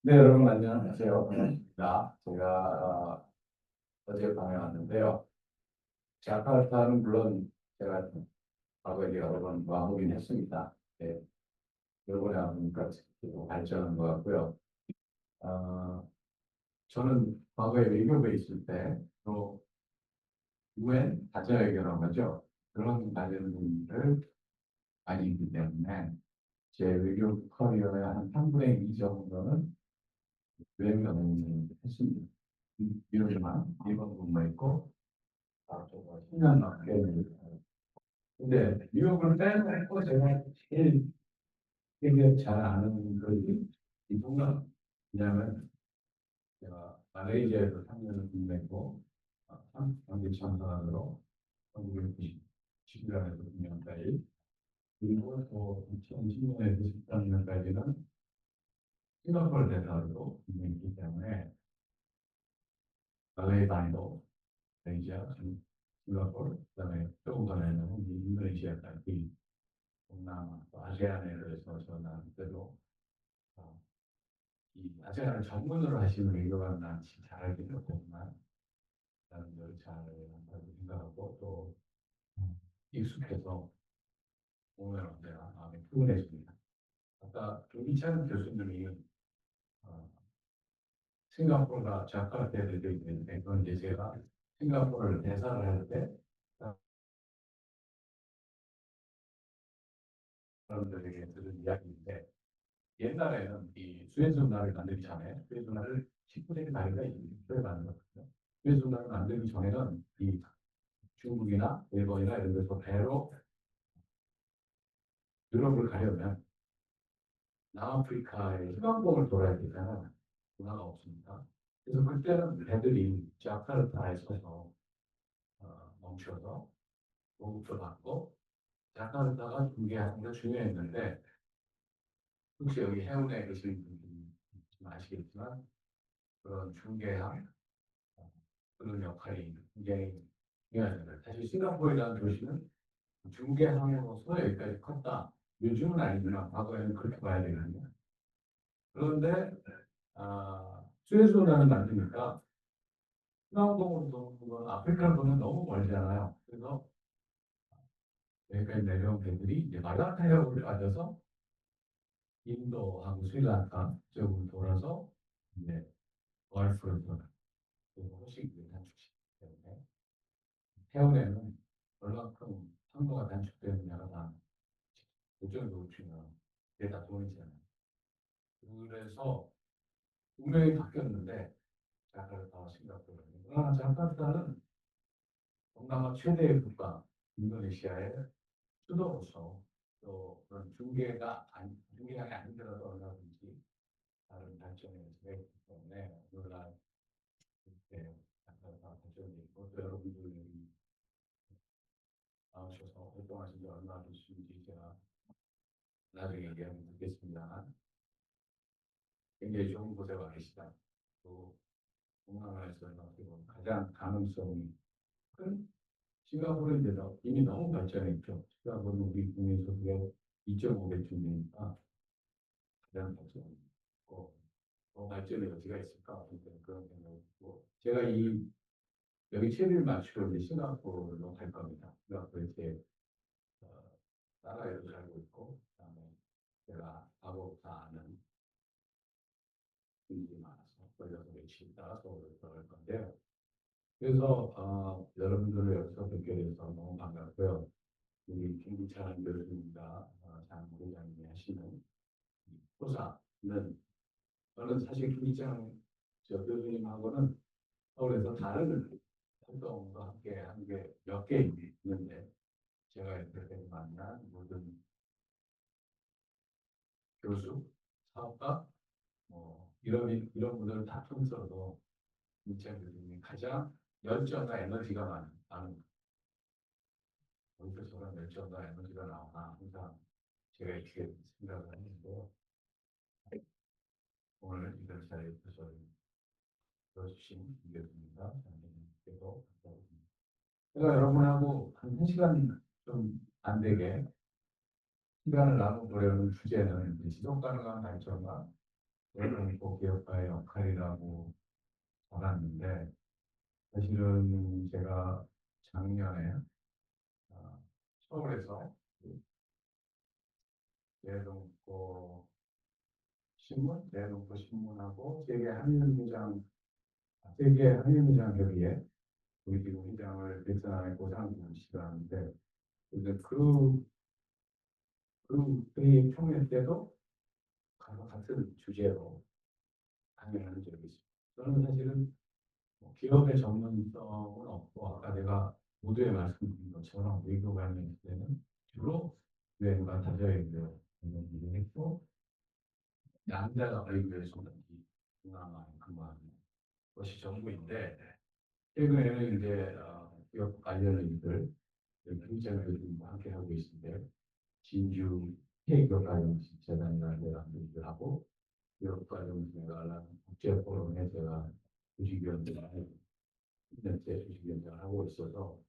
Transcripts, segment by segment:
네, 여러분 안녕하세요. 반갑습니다. 제가 어제 밤에 왔는데요. 자카르타는 물론 제가 과거에 여러 번 와보긴 했습니다. 네, 이번에 와보니까 또 발전한 것 같고요. 어, 저는 과거에 외교부에 있을 때 또 UN 가자외교라고 하죠. 그런 관련들을 많이 있기 때문에 제 외교 커리어의 한 3분의 2 정도는 유엔 연구를 했습니다. 이러지만 일본 분도 있고 저거 10년 넘게 근데 뉴욕을 빼놓고 제가 제일 되게 잘 아는 것이 이동감. 왜냐하면 제가 말레이시아에서 3년을 보냈고 한국 참사관으로 1997년에서 9년까지 그리고 또 2010년에서 13년까지는 싱가포르 대사로 있기 때문에 말레이 반도 말레이시아, 싱가포르, 그다음에 조금 전에는 인도네시아까지 동남아, 또 아세안에서 저는 그대로 어, 이 아세안을 전문으로 하시는 외교관 난 잘 알긴 못했지만 나는 잘 한다고 생각하고 또 익숙해서 오면 언제나 마음이 푸근해집니다. 아까 김기찬 교수님이 어, 싱가포르가 자카르타에 되어 있는데 그건 이제 제가 싱가포르를 대사를 할때 사람들에게 들은 이야기인데 옛날에는 이 수에즈 운하를 만들기 전에 수에즈 운하를 19세기 말인가 20세기에 만들었거든요. 수에즈 운하를 만들기 전에는 이 중국이나 일본이나 이런 데서 배로 유럽을 가려면 남아프리카의 휴양봉을 돌아야 되잖아요. 운하가 없습니다. 그래서 그때는 배들이 자카르타에 서서 멈춰서 보급도 받고 자카르타가 중개하는 게 중요했는데 혹시 여기 해운에 계신 분들이 아시겠지만 그런 중개항 그런 역할이 굉장히 중요합니다. 사실 싱가포르라는 도시는 중개항으로서 여기까지 컸다. 요즘은 아니지만 과거에는 그렇게 봐야 되거든요. 그런데 수에즈운하를 만드니까 수남동으로 도는 아프리카를 보면 너무 멀잖아요. 그래서 여기까지 내려온 배들이 이제 말라카 해역을 빠져서 인도하고 스리랑카 쪽으로 돌아서 이제 월프로 돌아. 훨씬 단축시키기 때문에 해운에는 얼만큼 항로가 단축되느냐가 다 결정을 놓치면 그게 다 돈이잖아요. 그래서 분명히 바뀌었는데 자카르타와 싱가포르. 그러나 자카르타는 동남아 최대의 국가 인도네시아의 수도로서 또 그런 중개장이 아니더라도 얼마든지 다른 발전의 여지가 있기 때문에 오늘날 이렇게 자카르타 발전이 있고 또 여러분들이 나오셔서 활동하신 지 얼마나 되신지 제가 나중에 얘기하면 듣겠습니다만 굉장히 좋은 곳에 와 계시다. 또 동남아에서 어떻게 보면 가장 가능성이 큰 싱가포르인데도 이미 너무 발전해 있죠. 싱가포르는 우리 국민 소득의 2.5배 정도니까 가장 발전이 있고 더 발전의 여지가 있을까 그런 생각이 있고 제가 여기 체리를 마치고 이제 싱가포르로 갈 겁니다. 싱가포르에 제 나라에도 살고 있고 그다음에 제가 아버지 아는 분들이 많아서 걸려서 며칠 있다가 서울을 들어갈 건데요. 그래서 여러분들을 여기서 뵙게 돼서 너무 반갑고요. 우리 김기찬 교수님과 장 부장님이 하시는 포사는 저는 사실 김기찬 교수님하고는 서울에서 다른 활동도 함께 한 게 몇 개 있는데 제가 이렇게 만난 모든 교수, 사업가, 이런 분들을 다 통틀어도 김기찬 교수님이 가장 열정과 에너지가 많은 어디서 저런 열정과 에너지가 나오나 항상 제가 이렇게 생각을 했는데요. 오늘 이걸 자리에서 들어주신 교수님과 장님께도 감사드립니다. 제가 여러분하고 한 1시간 좀 안 되게 시간을 나눠보려는 주제는 지속 가능한 발전과 대동포 기업가의 역할이라고 알았는데 사실은 제가 작년에 서울에서 그 대동포 대동포 신문하고 세계 한인회장 협의회 우리 지금 회장을 베트남에 고상준 씨가 하는데 근데 그 회의 총회 때도 같은 주제로 강연한 적이 있습니다. 저는 사실은 기업의 전문성은 없고 아까 내가 모두에 말씀드린 것처럼 외교 관련 때는 주로 유엔과 다자외교를 일을 했고 남자가 외교에 소단지 동남아에 근무하는 것이 전부인데 최근에는 이제 기업 관련 일들 김장 교수님과 함께 하고 있는데 진주 K기업 관련 재단이라는 데가 일을 하고 기업 관련 제가 국제 포럼에 제가 주식위원장을 1년째 주식위원장을 하고 있어서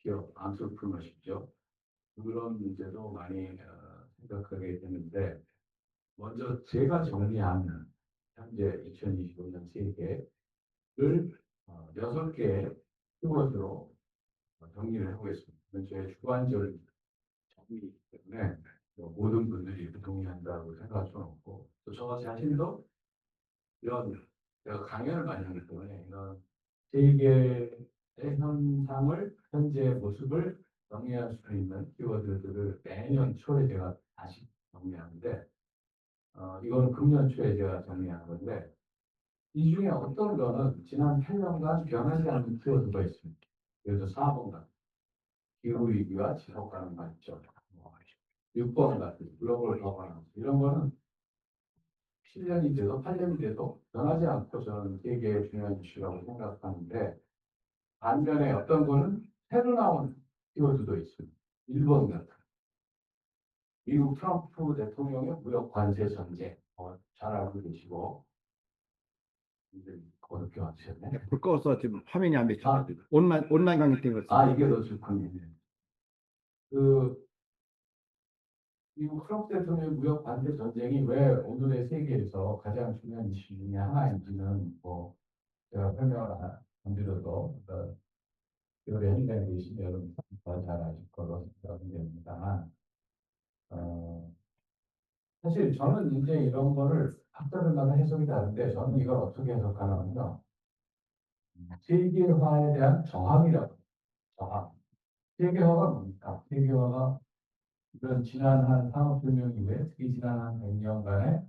기업 안트로프너십이죠. 그런 문제도 많이 생각하게 되는데 먼저 제가 정리한 현재 2025년 세계를 6개의 키워드로 정리를 해보겠습니다. 제 주관적인 정리이기 때문에 모든 분들이 동의한다고 생각할 수는 없고 또 저 자신도 이런 제가 강연을 많이 하기 때문에 이런 세계의 현상을 현재의 모습을 정리할 수 있는 키워드들을 매년 초에 제가 다시 정리하는데 이거는 금년 초에 제가 정리한 건데 이 중에 어떤 거는 지난 8년간 변하지 않는 키워드가 있습니다. 예를 들어 4번 같은 기후위기와 지속가능 발전, 6번 같은 글로벌 가버넌스 이런 거는 7년이 돼도 8년이 돼도 변하지 않고 저는 세계의 중요한 이슈라고 생각하는데 반면에 어떤 거는 새로 나온 키워드도 있습니다. 1번 같은 미국 트럼프 대통령의 무역 관세 전쟁 잘 알고 계시고 어렵게 와주셨네. 불 꺼서 지금 화면이 안 비쳐. 온라인 강의 때문에. 이게 더 좋군요. 그 미국 트럼프 대통령의 무역 관세 전쟁이 왜 오늘의 세계에서 가장 중요한 이슈 중에 하나인지는 제가 설명을 안 드려도 여러 현장에 계신 여러분 잘 아실 거로 생각됩니다만 사실 저는 이제 이런 거를 학자들마다 해석이 다른데 저는 이걸 어떻게 해석하냐면요. 세계화에 대한 저항이라고. 저항. 세계화가 뭡니까? 세계화가 이런 지난 한 산업혁명 이후에 특히 지난 한 100년간의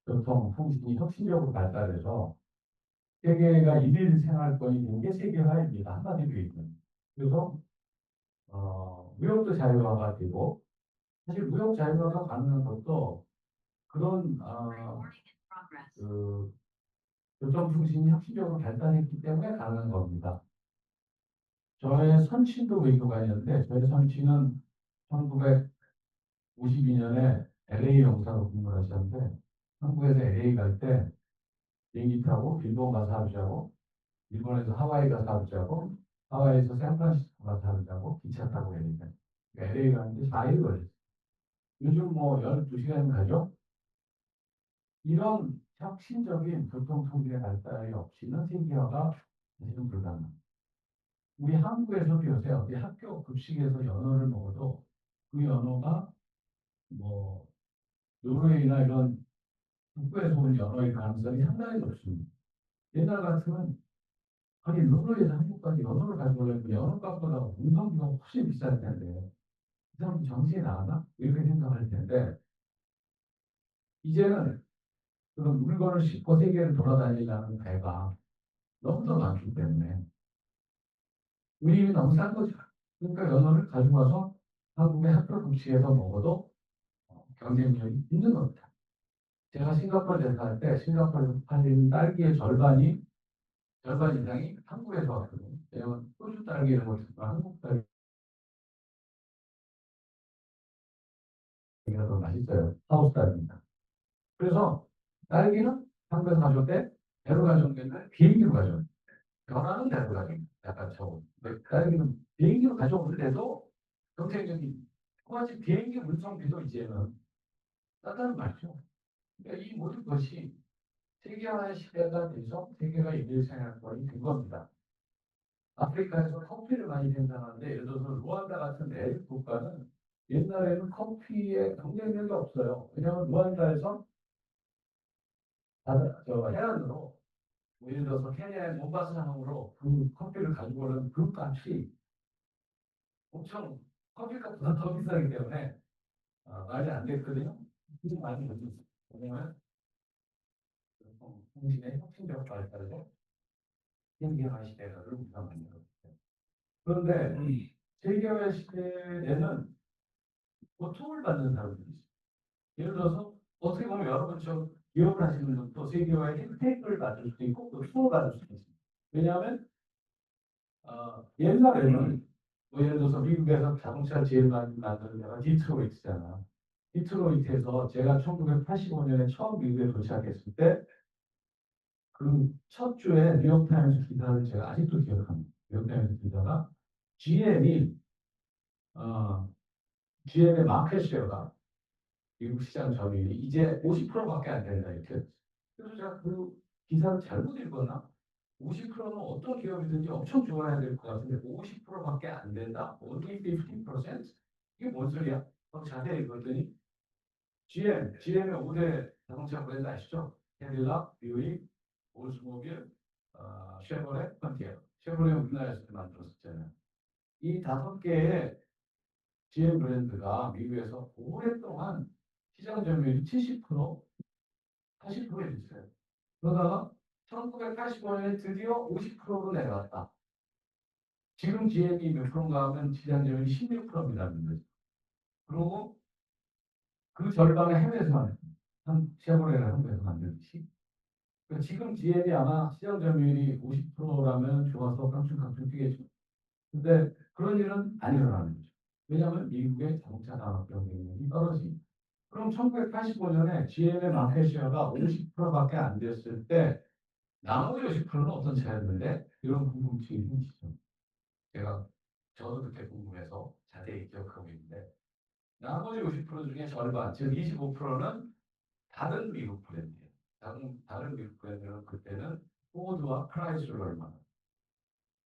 교통, 통신이 혁신적으로 발달해서 세계가 일일 생활권이 된 게 세계화입니다. 한마디로 얘기하면. 그래서 무역도 자유화가 되고 사실 무역 자유화가 가능한 것도 그런 그 교통통신이 혁신적으로 발달했기 때문에 가능한 겁니다. 저의 선친도 외교관이었는데 저의 선친은 1952년에 LA 영사로 근무를 하셨는데 한국에서 LA 갈 때 비행기 타고 일본 가서 하루 자고 일본에서 하와이 가서 하루 자고 하와이에서 샌프란시스코 가서 하루 자고 기차 타고 LA 가는데 4일 걸렸어요. 요즘 12시간 가죠? 이런 혁신적인 교통통신의 발달이 없이는 세계화가 사실은 불가능합니다. 우리 한국에서도 요새 어디 학교 급식에서 연어를 먹어도 그 연어가 노르웨이나 이런 북부에서 온 연어의 가능성이 상당히 높습니다. 옛날 같으면 노르웨이에서 한국까지 연어를 가져오려면 연어 값보다 운송비가 훨씬 비쌀 텐데 이 사람 정신이 나가나? 이렇게 생각할 텐데 이제는 그런 물건을 싣고 세계를 돌아다니려는 배가 너무도 많기 때문에 우리는 너무 싼 거죠. 그러니까 연어를 가지고 와서 한국의 학교 급식에서 먹어도 경쟁력이 있는 겁니다. 제가 싱가포르 대사할 때 싱가포르에서 팔리는 딸기의 절반 이상이 한국에서 왔거든요. 왜냐면 호주 딸기를 먹으니까 한국 딸기가 더 맛있어요. 하우스 딸기입니다. 그래서 딸기는 한국에서 가져올 때 배로 가져오는데 비행기로 가져옵니다. 변화는 배로 가져옵니다. 약간 저거. 딸기는 비행기로 가져오는데도 경쟁력이 마치 비행기 운송비도 이제는 쌌다는 말이죠. 그러니까 이 모든 것이 세계화의 시대가 돼서 세계가 인류생활권이 된 겁니다. 아프리카에서 커피를 많이 생산하는데 예를 들어서 루안다 같은 내륙 국가는 옛날에는 커피에 경쟁력이 없어요. 왜냐하면 루안다에서 해안으로 예를 들어서 케냐의 몬바사 항으로 그 커피를 가지고 오는 그 값이 엄청 커피값보다 더 비싸기 때문에 말이 안 됐거든요. 그게 많이 됐어요. 왜냐하면 통신의 혁신적 발달로 세계화 시대를 우리가 만들었어요. 그런데 세계화 시대에는 고통을 받는 사람들이 있어요. 예를 들어서 어떻게 보면 여러분처럼 기업을 하시는 분도 세계화의 혜택을 받을 수도 있고 또 수혜를 받을 수도 있습니다. 왜냐하면 옛날에는 뭐 예를 들어서 미국에서 자동차 제일 많이 만드는 데가 디트로이트잖아. 디트로이트에서 제가 1985년에 처음 미국에 도착했을 때 그 첫 주에 뉴욕타임스 기사를 제가 아직도 기억합니다. 뉴욕타임스 기사가 GM이 GM의 마켓 쉐어가 미국 시장 점유율이 이제 50%밖에 안 된다 이렇게. 그래서 제가 그 기사를 잘못 읽었나? 50%는 어떤 기업이든지 엄청 좋아야 될 것 같은데 50%밖에 안 된다? Only 15%? 이게 뭔 소리야? 자세히 읽었더니 GM의 5대 자동차 브랜드 아시죠? 캐딜락, 뷰익, 올ds모빌, 쉐보레, 펀티어. 쉐보레 우리나라에서 만들었었잖아요. 이 5개의 GM 브랜드가 미국에서 오랫동안 시장 점유율이 70%, 80%에 있어요. 그러다가 1985년에 드디어 50%로 내려왔다. 지금 GM이 몇 프로인가 하면 시장 점유율이 16%입니다. 그리고 그 절반을 해외에서 만듭니다. 한 쉐보레를 한국에서 만들듯이. 그러니까 지금 GM이 아마 시장 점유율이 50%라면 좋아서 깡충깡충 뛰겠죠. 근데 그런 일은 안 일어나는 거죠. 왜냐하면 미국의 자동차 산업 경쟁력이 떨어집니다. 그럼 1985년에 GM의 마켓 쉐어가 50%밖에 안 됐을 때 나머지 50%는 어떤 차였는데 이런 궁금증이 생기죠. 저도 그때 궁금해서 자세히 기억하고 있는데 나머지 50% 중에 절반, 즉 25%는 다른 미국 브랜드예요. 다른 미국 브랜드는 그때는 포드와 크라이슬러만.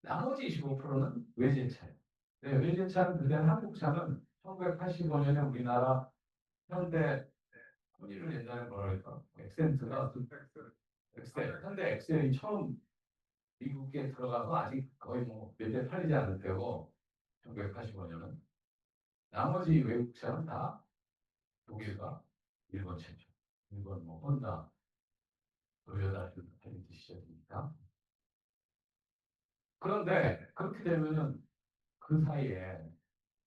나머지 25%는 외제차예요. 네, 외제차는 그때는 한국차는 1985년에 우리나라 현대 혼일을 옛날에 뭐라 그럴까? 엑센트가 현대 엑셀이 처음 미국에 들어가서 아직 거의 뭐 몇 대 팔리지 않을 때고 1985년은 나머지 외국 차는 다 독일과 일본 차죠. 일본 뭐 혼다, 도요타 헬리트 시절이니까. 그런데 그렇게 되면은 그 사이에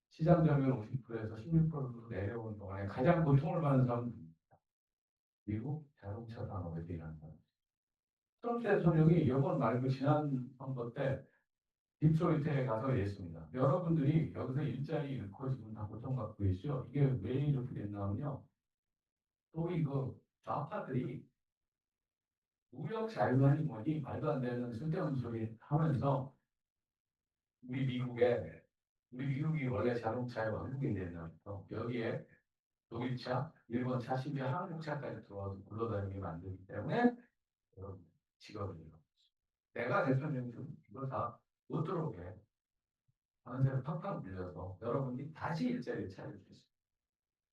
시장 점유율 50%에서 16%로 내려온 동안에 가장 고통을 받는 사람은 미국 자동차 산업에서 일하는 사람. 트럼프 대통령이 이번 말고 지난 선거 때 디트로이트에 가서 이랬습니다. 여러분들이 여기서 일자리 잃고 지금 다 고통받고 계시죠? 이게 왜 이렇게 됐냐면요. 소위 그 좌파들이 무역 자유만이 뭐니 말도 안 되는 쓸데없는 소리 하면서 우리 미국에 우리 미국이 원래 자동차의 왕국인데서 여기에 독일차, 일본차, 심지어 한국차까지 들어와서 굴러다니게 만들기 때문에 여러분 직업을 잃어. 내가 대통령이면 이거 다 못 들어오게 관세를 팍팍 밀려서 여러분이 다시 일자리를 찾을 수 있어요.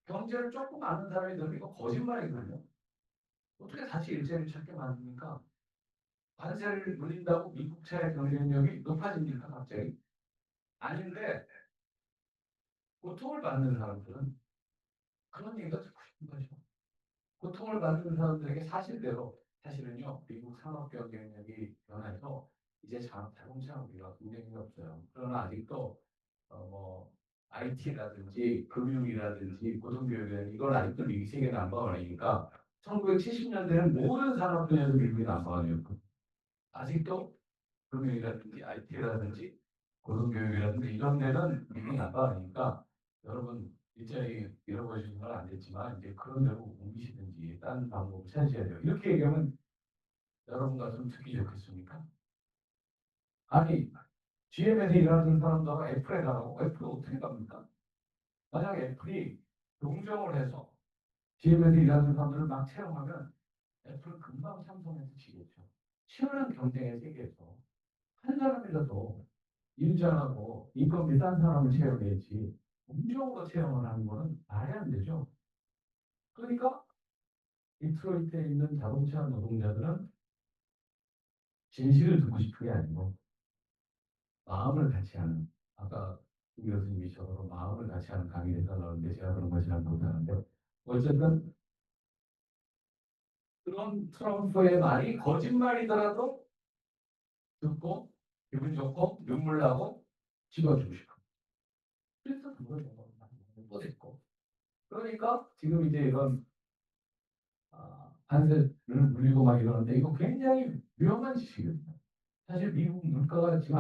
경제를 조금 아는 사람이 들으면 이거 거짓말이거든요. 어떻게 다시 일자리를 찾게 만듭니까? 관세를 물린다고 미국 차의 경쟁력이 높아집니까 갑자기? 아닌데 고통을 받는 사람들은 그런 얘기가 듣고 싶은 거죠. 고통을 받는 사람들에게 사실은요 미국 산업 경쟁력이 변해서 이제 자동차 우리가 경쟁력이 없어요. 그러나 아직도 뭐 IT라든지 금융이라든지 고등교육이라든지 이건 아직도 미국이 세계 넘버원이니까 1970년대는 모든 산업 분야에서 미국이 넘버원이었고 아직도 금융이라든지 IT라든지 고등교육이라든지 이런 데는 미국이 넘버원이니까 여러분 일자리 잃어버리시는 건 안 됐지만 이제 그런 데로 옮기시든지 다른 방법을 찾으셔야 돼요. 이렇게 얘기하면 여러분 같으면 듣기 좋겠습니까? 아니 GM에서 일하는 사람도 애플에 가라고 애플 어떻게 갑니까? 만약에 애플이 동정을 해서 GM에서 일하는 사람들을 막 채용하면 애플은 금방 삼성에서 지겠죠. 치열한 경쟁의 세계에서 한 사람이라도 일 잘하고 인건비 싼 사람을 채용해야지 공정으로 채용을 하는 거는 말이 안 되죠. 그러니까 디트로이트에 있는 자동차 노동자들은 진실을 듣고 싶은 게 아니고 마음을 같이 하는, 아까 이 교수님이 저로 마음을 같이 하는 강의를 해달라는데 제가 그런 걸 잘 못하는데 어쨌든 그런 트럼프의 말이 거짓말이더라도 듣고 기분 좋고 눈물 나고 찍어주고 싶어. 그래서 그걸 못했고. 그러니까 지금 이제 이런 관세를 물리고 막 이러는데 이거 굉장히 위험한 짓이거든요. 사실 미국 물가가 지금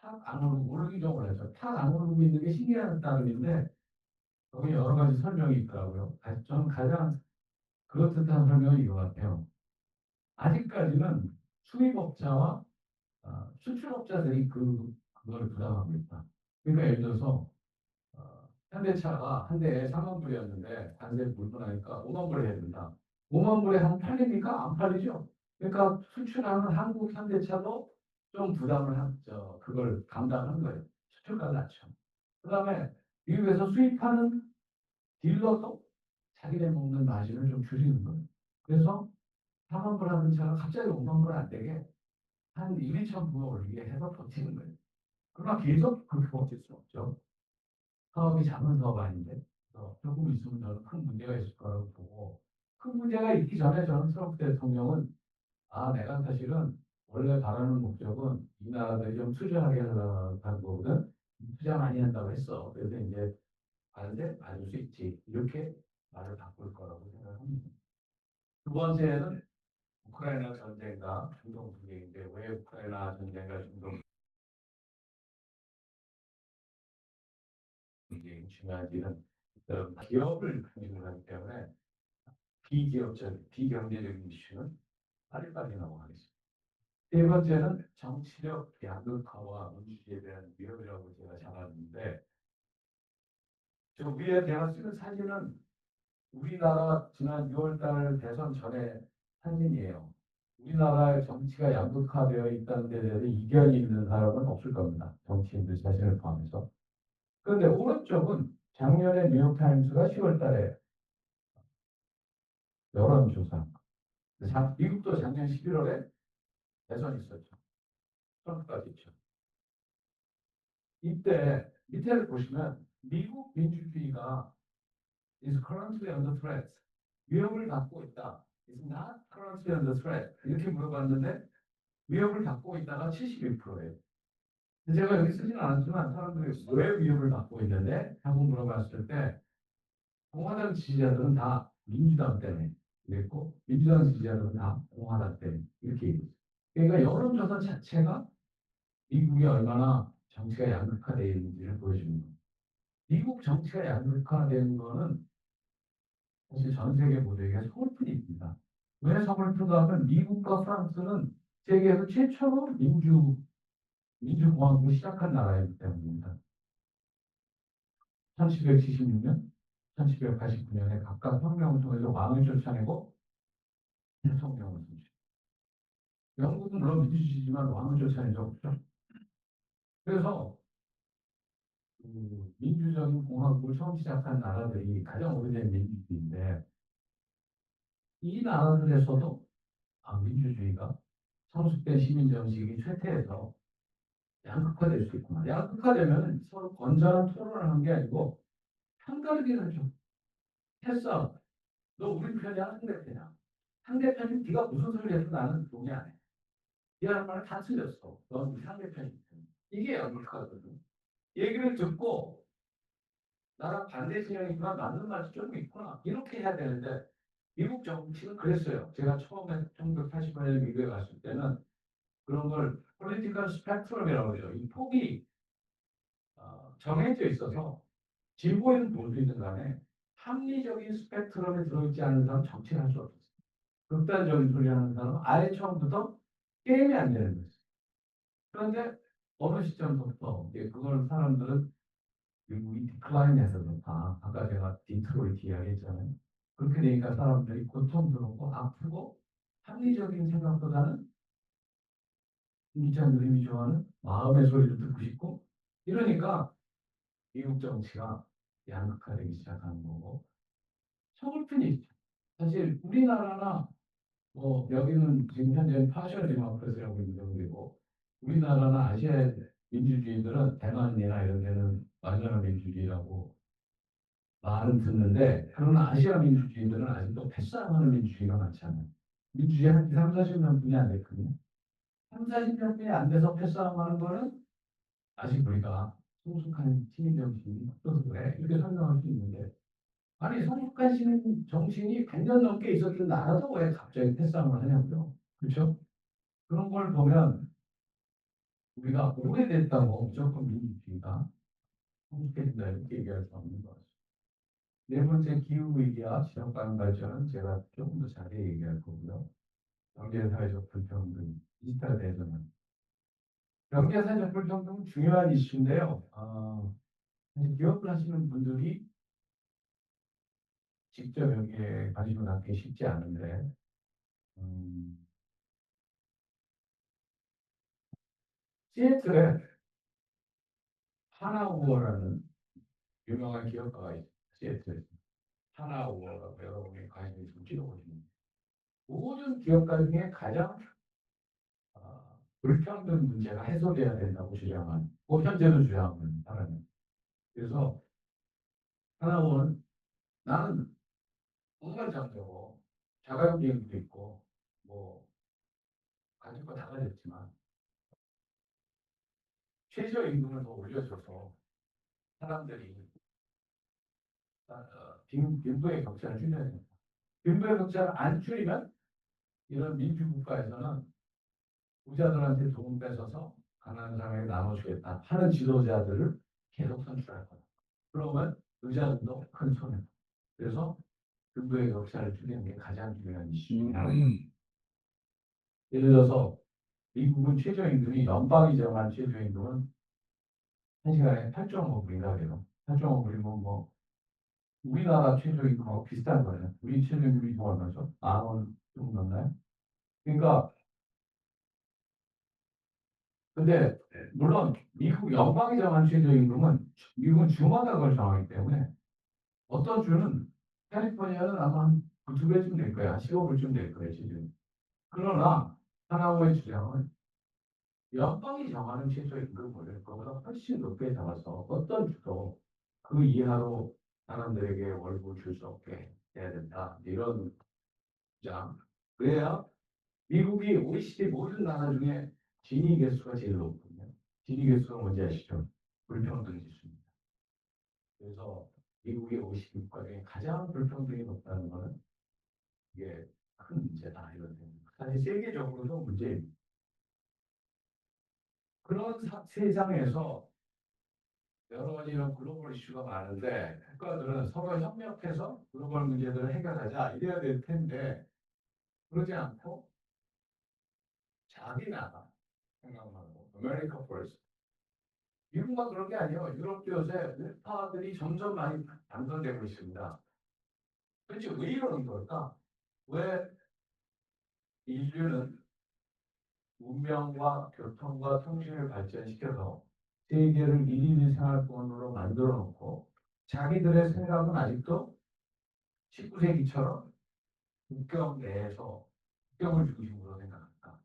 탁안 오르기 좀 오래서 탁안 오르고 있는 게 신기한 따름인데 거기 여러 가지 설명이 있더라고요. 저는 가장 그렇듯한 설명이 이거 같아요. 아직까지는 수입업자와 수출업자들이 그걸 부담하고 있다. 그러니까 예를 들어서 현대차가 한 대에 3만 불이었는데 관세 물고 나니까 5만 불에 해야 된다. 5만 불에 한 팔립니까? 안 팔리죠. 그러니까 수출하는 한국 현대차도 좀 부담을 그걸 감당하는 거예요. 수출가가 낮죠. 그다음에 미국에서 수입하는 딜러도 자기네 먹는 마진을 좀 줄이는 거예요. 그래서 4만 불 하는 차가 갑자기 5만 불 안 되게 한 1, 2천 불 올리게 해서 버티는 거예요. 그러나 계속 그렇게 버틸 수 없죠. 사업이 작은 사업 아닌데 조금 있으면 저는 큰 문제가 있을 거라고 보고 큰 문제가 있기 전에 저는 트럼프 대통령은 내가 사실은 원래 바라는 목적은 이 나라들이 좀 투자하게 하려는 거거든. 투자 많이 한다고 했어. 그래서 이제 관세 받을 수 있지. 이렇게 말을 바꿀 거라고 생각합니다. 두 번째는 우크라이나 전쟁과 중동 분쟁인데 왜 우크라이나 전쟁과 중동 분쟁이 중요한지는 기업을 중심으로 하기 때문에 비경제적인 이슈는 빨리빨리 넘어가겠습니다. 세 번째는 정치력 양극화와 민주주의에 대한 위협이라고 제가 잡았는데 저 위에 제가 쓰는 사진은 우리나라 지난 6월달 대선 전에 사진이에요. 우리나라의 정치가 양극화되어 있다는 데 대해서 이견이 있는 사람은 없을 겁니다. 정치인들 자신을 포함해서. 그런데 오른쪽은 작년에 뉴욕타임스가 10월 달에 여론조사. 미국도 작년 11월에 대선이 있었죠. 트럼프까지 있죠. 이때 밑에를 보시면 미국 민주주의가 is currently under threat. 위협을 받고 있다. is not currently under threat. 이렇게 물어봤는데 위협을 받고 있다가 71%예요. 제가 여기 쓰지는 않았지만 사람들이 왜 위협을 받고 있는데 하고 물어봤을 때 공화당 지지자들은 다 민주당 때문에 그랬고 민주당 지지자들은 다 공화당 때문에 이렇게 얘기했어요. 그러니까 여론조사 자체가 미국이 얼마나 정치가 양극화되어 있는지를 보여주는 거예요. 미국 정치가 양극화된 거는 사실 전 세계 모두에게 서글픈 일입니다. 왜 서글픈가 하면 미국과 프랑스는 세계에서 최초로 민주공화국을 시작한 나라이기 때문입니다. 1776년, 1789년에 각각 혁명을 통해서 왕을 쫓아내고 대통령을 선출. 영국은 물론 민주주의지만 왕을 쫓아낸 적 없죠. 그래서 민주적인 공화국을 처음 시작한 나라들이 가장 오래된 민주주의인데 이 나라들에서도 민주주의가 성숙된 시민 정식이 쇠퇴해서 양극화될 수 있구나. 양극화되면 서로 건전한 토론을 하는 게 아니고 편가르기를 하죠. 했어. 너 우리 편이야? 상대편이야? 상대편이 네가 무슨 소리를 해도 나는 동의 안 해. 네 하는 말은 다 틀렸어. 넌 우리 상대편이. 이게 양극화거든. 얘기를 듣고 나랑 반대 진영이지만 맞는 말이 조금 있구나. 이렇게 해야 되는데 미국 정치는 그랬어요. 제가 처음에 1980년에 미국에 갔을 때는 그런 걸 폴리티컬 스펙트럼이라고 그러죠. 이 폭이 정해져 있어서 진보에는 보수이든 간에 합리적인 스펙트럼에 들어있지 않는 사람은 정치를 할 수 없어요. 극단적인 소리 하는 사람은 아예 처음부터 게임이 안 되는 거죠. 그런데 어느 시점부터 이제 그걸 사람들은 미국이 디클라인해서 그렇다. 아까 제가 디트로이트 이야기했잖아요. 그렇게 되니까 사람들이 고통스럽고 아프고 합리적인 생각보다는 김기찬 이 좋아하는 마음의 소리를 듣고 싶고 이러니까 미국 정치가 양극화되기 시작하는 거고 서글픈 일이죠. 사실 우리나라나 뭐 여기는 지금 현재 파셜 디모크라시라고 있는 데고 우리나라나 아시아 민주주의들은 대만이나 이런 데는 완전한 민주주의라고 말은 듣는데 그러나 아시아 민주주의들은 아직도 패싸움하는 민주주의가 많잖아요. 민주주의 한 3, 40년뿐이 안 됐거든요. 3, 40년뿐이 안 돼서 패싸움하는 거는 아직 우리가 성숙한 시민 정신이 없어서 그래 이렇게 설명할 수 있는데 아니 성숙한 시민 정신이 100년 넘게 있었던 나라도 왜 갑자기 패싸움을 하냐고요. 그렇죠? 그런 걸 보면 우리가 오래됐다고 무조건 민주주의가 성숙해진다 이렇게 얘기할 수 없는 것 같습니다. 네 번째 기후위기와 지역간 발전은 제가 조금 더 자세히 얘기할 거고요. 경제사회적 불평등, 디지털 대전환. 경제사회적 불평등은 중요한 이슈인데요. 사실 기업을 하시는 분들이 직접 여기에 관심을 갖기 쉽지 않은데, 시애틀에 하나우어라는 유명한 기업가가 있어요. 시애틀에. 하나우어라고 여러분이 관심이 좀 찍어보시면 모든 기업가 중에 가장 불평등 문제가 해소돼야 된다고 주장하는, 현재도 주장하는 사람이에요. 그래서 하나는 나는 정말 장되고 자가용 비행기도 있고 뭐 가질 거 다 가졌지만 최저임금을 더 올려줘서 사람들이 빈부의 격차를 줄여야 됩니다. 빈부의 격차를 안 줄이면 이런 민주국가에서는 부자들한테 돈 뺏어서 가난한 사람에게 나눠주겠다 하는 지도자들을 계속 선출할 거다. 그러면 의자들도 큰 손해. 그래서 빈부의 격차를 줄이는 게 가장 중요한 이슈입니다. 예를 들어서 미국은 최저임금이 연방이 정한 최저임금은 1시간에 8.5불인가 그래요. 8.5불이면 뭐 우리나라 최저임금하고 비슷한 거예요. 우리 최저임금이 뭐 얼마죠? 10,000원 좀 넘나요? 그러니까 근데 물론 미국 연방이 정한 최저임금은 미국은 주마다 그걸 정하기 때문에 어떤 주는 캘리포니아는 아마 한 2배쯤 될 거야. 15불쯤 될 거예요. 지금. 그러나 하나의 주장은 연방이 정하는 최저임금을 그보다 훨씬 높게 잡아서 어떤 주도 그 이하로 사람들에게 월급을 줄 수 없게 해야 된다. 이런 주장. 그래야 미국이 OECD 모든 나라 중에 진위 개수가 제일 높거든요. 진위 개수가 뭔지 아시죠? 불평등 지수입니다. 그래서 미국의 OECD 국가 중에 가장 불평등이 높다는 것은 이게 큰 문제다. 이런 생각. 사실 세계적으로도 문제입니다. 그런 세상에서 여러 가지 이런 글로벌 이슈가 많은데 국가들은 서로 협력해서 글로벌 문제들을 해결하자 이래야 될 텐데 그러지 않고 자기 나라 생각만 하고 아메리카 퍼스트 미국만 그런 게 아니에요. 유럽도 요새 우파들이 점점 많이 당선되고 있습니다. 도대체 왜 이러는 걸까? 왜 인류는 문명과 교통과 통신을 발전시켜서 세계를 1인 생활권으로 만들어 놓고 자기들의 생각은 아직도 19세기처럼 국경 내에서 국경을 중심으로 생각합니다.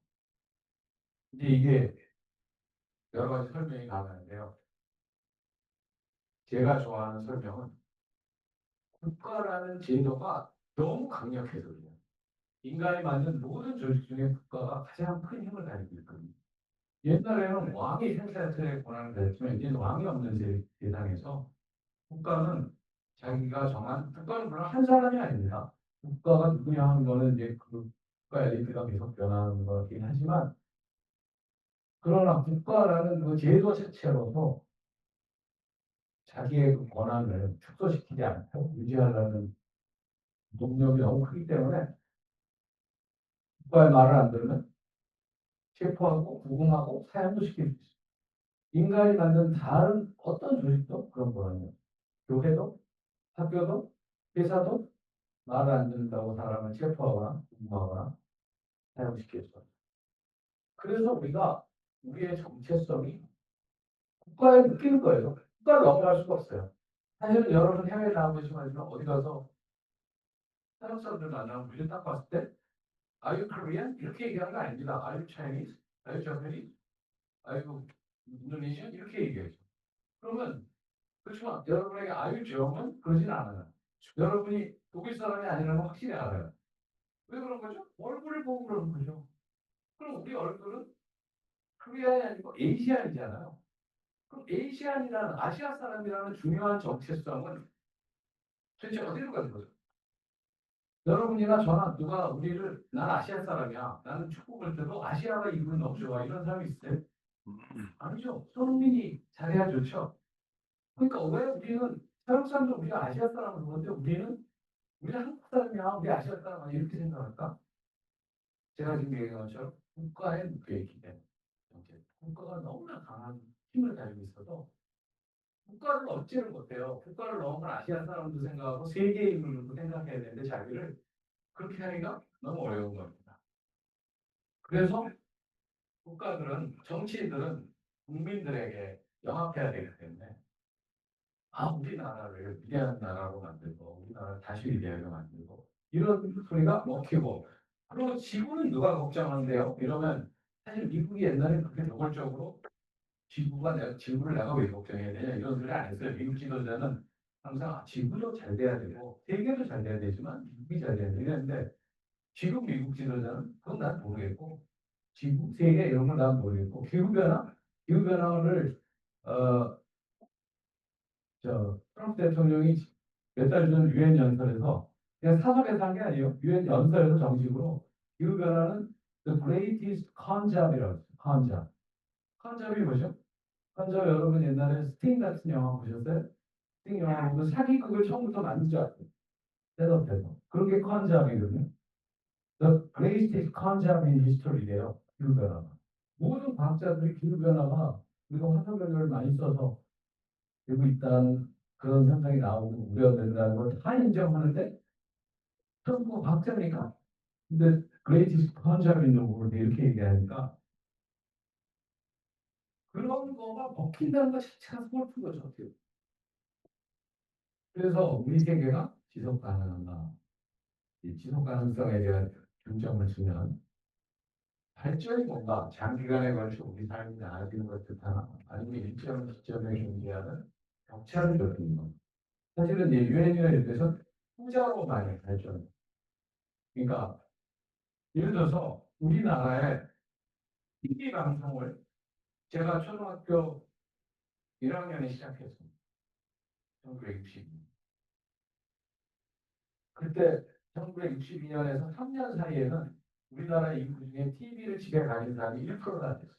근데 이게 여러 가지 설명이 가능한데요. 제가 좋아하는 설명은 국가라는 제도가 너무 강력해서 그래요. 인간이 만든 모든 조직 중에 국가가 가장 큰 힘을 가지고 있거든요. 옛날에는 왕이 생사의 권한을 가졌지만 이제는 왕이 없는 세상에서 국가는 자기가 정한 국가는 물론 한 사람이 아닙니다. 국가가 누구냐 하는 거는 이제 그 국가 엘리트가 계속 변하는 거긴 하지만 그러나 국가라는 그 제도 자체로서 자기의 그 권한을 축소시키지 않고 유지하려는 동력이 너무 크기 때문에 국가의 말을 안 들으면 체포하고 구금하고 사형도 시킬 수 있어요. 인간이 만든 다른 어떤 조직도 그런 거라요. 교회도, 학교도, 회사도 말을 안 듣는다고 사람을 체포하거나 구금하거나 사형시켰어요. 그래서 우리가 우리의 정체성이 국가에 느끼는 거예요. 국가를 넘어갈 수가 없어요. 사실은 여러분 해외에 나가보시면 어디 가서 한국 사람들 만나면 우리 딱 봤을 때 Are you Korean? 이렇게 얘기하는 거 아닙니다. Are you Chinese? Are you Japanese? Are you Indonesian? 이렇게 얘기해요. 그러면 그렇지만 여러분에게 Are you German? 그러진 않아요. 여러분이 독일 사람이 아니라는 건 확실히 알아요. 왜 그런 거죠? 얼굴을 보고 그러는 거죠. 그럼 우리 얼굴은 코리아이 아니고 에이시안이잖아요. 그럼 에이시안이라는 아시아 사람이라는 중요한 정체성은 도대체 어디로 가는 거죠? 여러분이나 저나 누가 우리를 난 아시아 사람이야. 나는 축구 볼 때도 아시아가 이분 너무 좋아. 이런 사람이 있어요? 아니죠. 손흥민이 잘해야 좋죠. 그러니까 왜 우리는 서양 사람도 우리가 아시아 사람을 보는데 우리는 한국 사람이야. 우리 아시아 사람 아니야. 이렇게 생각할까? 제가 지금 얘기한 것처럼 국가의 무게이기 때문에 국가가 너무나 강한 힘을 가지고 있어도 국가를 얻지를 못해요. 국가를 넣으면 아시아 사람도 생각하고 세계의 인물도 생각해야 되는데 자기를 그렇게 하기가 너무 어려운 겁니다. 그래서 국가들은 정치인들은 국민들에게 영합해야 되기 때문에 우리나라를 위대한 나라로 만들고 우리나라를 다시 위대하게 만들고 이런 소리가 먹히고 그리고 지구는 누가 걱정하는데요? 이러면 사실 미국이 옛날에 그렇게 노골적으로 지구를 내가 왜 걱정해야 되냐 이런 소리 안 했어요. 미국 지도자는 항상 지구도 잘 돼야 되고 세계도 잘 돼야 되지만 미국이 잘 돼야 되는데 지금 미국 지도자는 그건 난 모르겠고 지구 세계 이런 건 난 모르겠고 기후변화를 어, 트럼프 대통령이 몇 달 전 유엔 연설에서 그냥 사석에서 한 게 아니에요. 유엔 연설에서 정식으로 기후변화는 the greatest conjab이라고 했어요. conjab. 컨잡이 뭐죠? 컨잡 여러분 옛날에 스팅 같은 영화 보셨어요? 스팅 영화 보면 사기극을 처음부터 만든 줄 알았어요. 셋업해서. 그런 게 컨잡이거든요. The greatest conjab in history래요. 기후변화가. 모든 과학자들이 기후변화가 우리가 화석연료를 많이 써서 되고 있다는 그런 현상이 나오고 우려된다는 걸 다 인정하는데 트럼프가 과학자니까 근데 greatest conjab in the world 이렇게 얘기하니까 그런 거가 먹힌다는 것 자체가 스몰픈 거죠. 어떻게. 그래서 우리 세계가 지속 가능한가? 이 지속 가능성에 대한 중점을 두면 발전이 뭔가 장기간에 걸쳐 우리 삶이 나아지는 것 뜻하나 아니면 일정 시점에 존재하는 격차를 좁히는 것. 사실은 유엔이나 이런 데서 후자로 많이 발전. 그러니까 예를 들어서 우리나라의 TV 방송을 제가 초등학교 1학년에 시작했습니다. 1962년. 그때 1962년에서 3년 사이에는 우리나라 인구 중에 TV를 집에 가진 사람이 1%가 안 됐어요.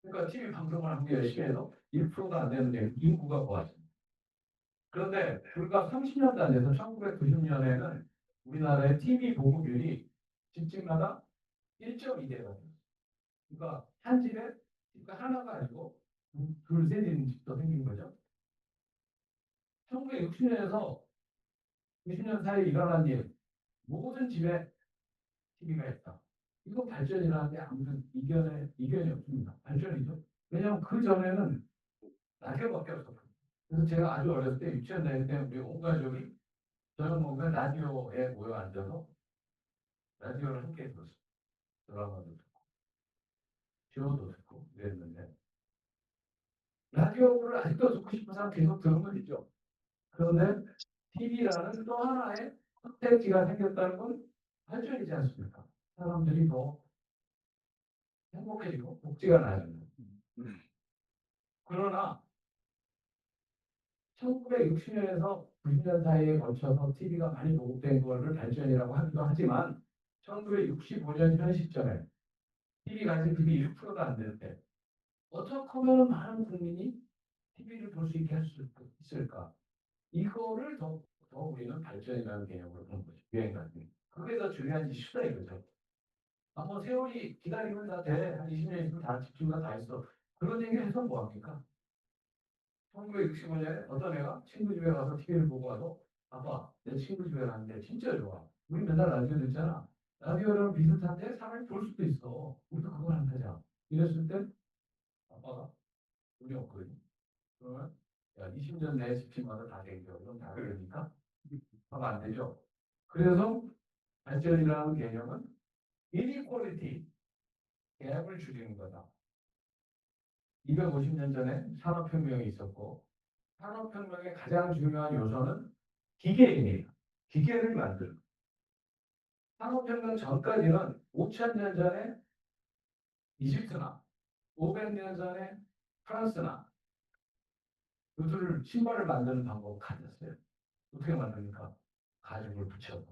그러니까 TV 방송을 아무리 열심히 해도 1%가 안 되는데 인구가 모아집니다. 그런데 불과 30년도 안 돼서 1990년에는 우리나라의 TV 보급률이 집집마다 1.2대가 됐어요. 그러니까 한 집에 그러니까 하나가 아니고 둘, 셋 있는 집도 생긴 거죠. 1960년에서 90년 사이에 일어난 일, 모든 집에 TV가 있다. 이거 발전이라는 게 아무튼 이견이 없습니다. 발전이죠. 왜냐하면 그 전에는 라디오밖에 없었거든요. 그래서 제가 아주 어렸을 때 유치원 다닐 때 우리 온 가족이 저녁 먹으면 라디오에 모여 앉아서 라디오를 함께 들었어요. 드라마도 듣고, 쇼도 듣고 그랬는데 라디오를 아직도 듣고 싶은 사람 계속 들으면 있죠. 그런데 TV라는 또 하나의 선택지가 생겼다는 건 발전이지 않습니까? 사람들이 더 행복해지고 복지가 나아진다. 그러나 1960년에서 90년 사이에 걸쳐서 TV가 많이 보급된 거를 발전이라고 하기도 하지만 1965년 현 시점에 TV 가진 그게 1%가 안 되는데 어떻게 하면 많은 국민이 TV를 볼 수 있게 할 수 있을까? 이거를 더 우리는 발전이라는 개념으로 보는 거죠. 유행가는. 그게 더 중요한 이슈다 이거죠. 뭐 세월이 기다리면 다 돼. 한 20년 있으면 다 집중가 다 있어. 그런 얘기 해서 뭐합니까? 1965년에 어떤 애가 친구 집에 가서 TV를 보고 와서 아빠, 내 친구 집에 갔는데 진짜 좋아. 우리 맨날 라디오 듣잖아. 라디오랑 비슷한데 사람이 볼 수도 있어. 우리도 그걸 안 하자. 이랬을 때 아빠가 돈이 없거든. 그러면 야, 20년 내에 집집마다 다 생겨. 이건 다 그러니까 하면 안 되죠. 그래서 발전이라는 개념은 inequality, 갭을 줄이는 거다. 250년 전에 산업혁명이 있었고 산업혁명의 가장 중요한 요소는 기계입니다. 기계를 만들고 산업혁명 전까지는 5,000년 전에 이집트나 500년 전에 프랑스나 그들을 신발을 만드는 방법을 가졌어요. 어떻게 만듭니까? 가죽을 붙여서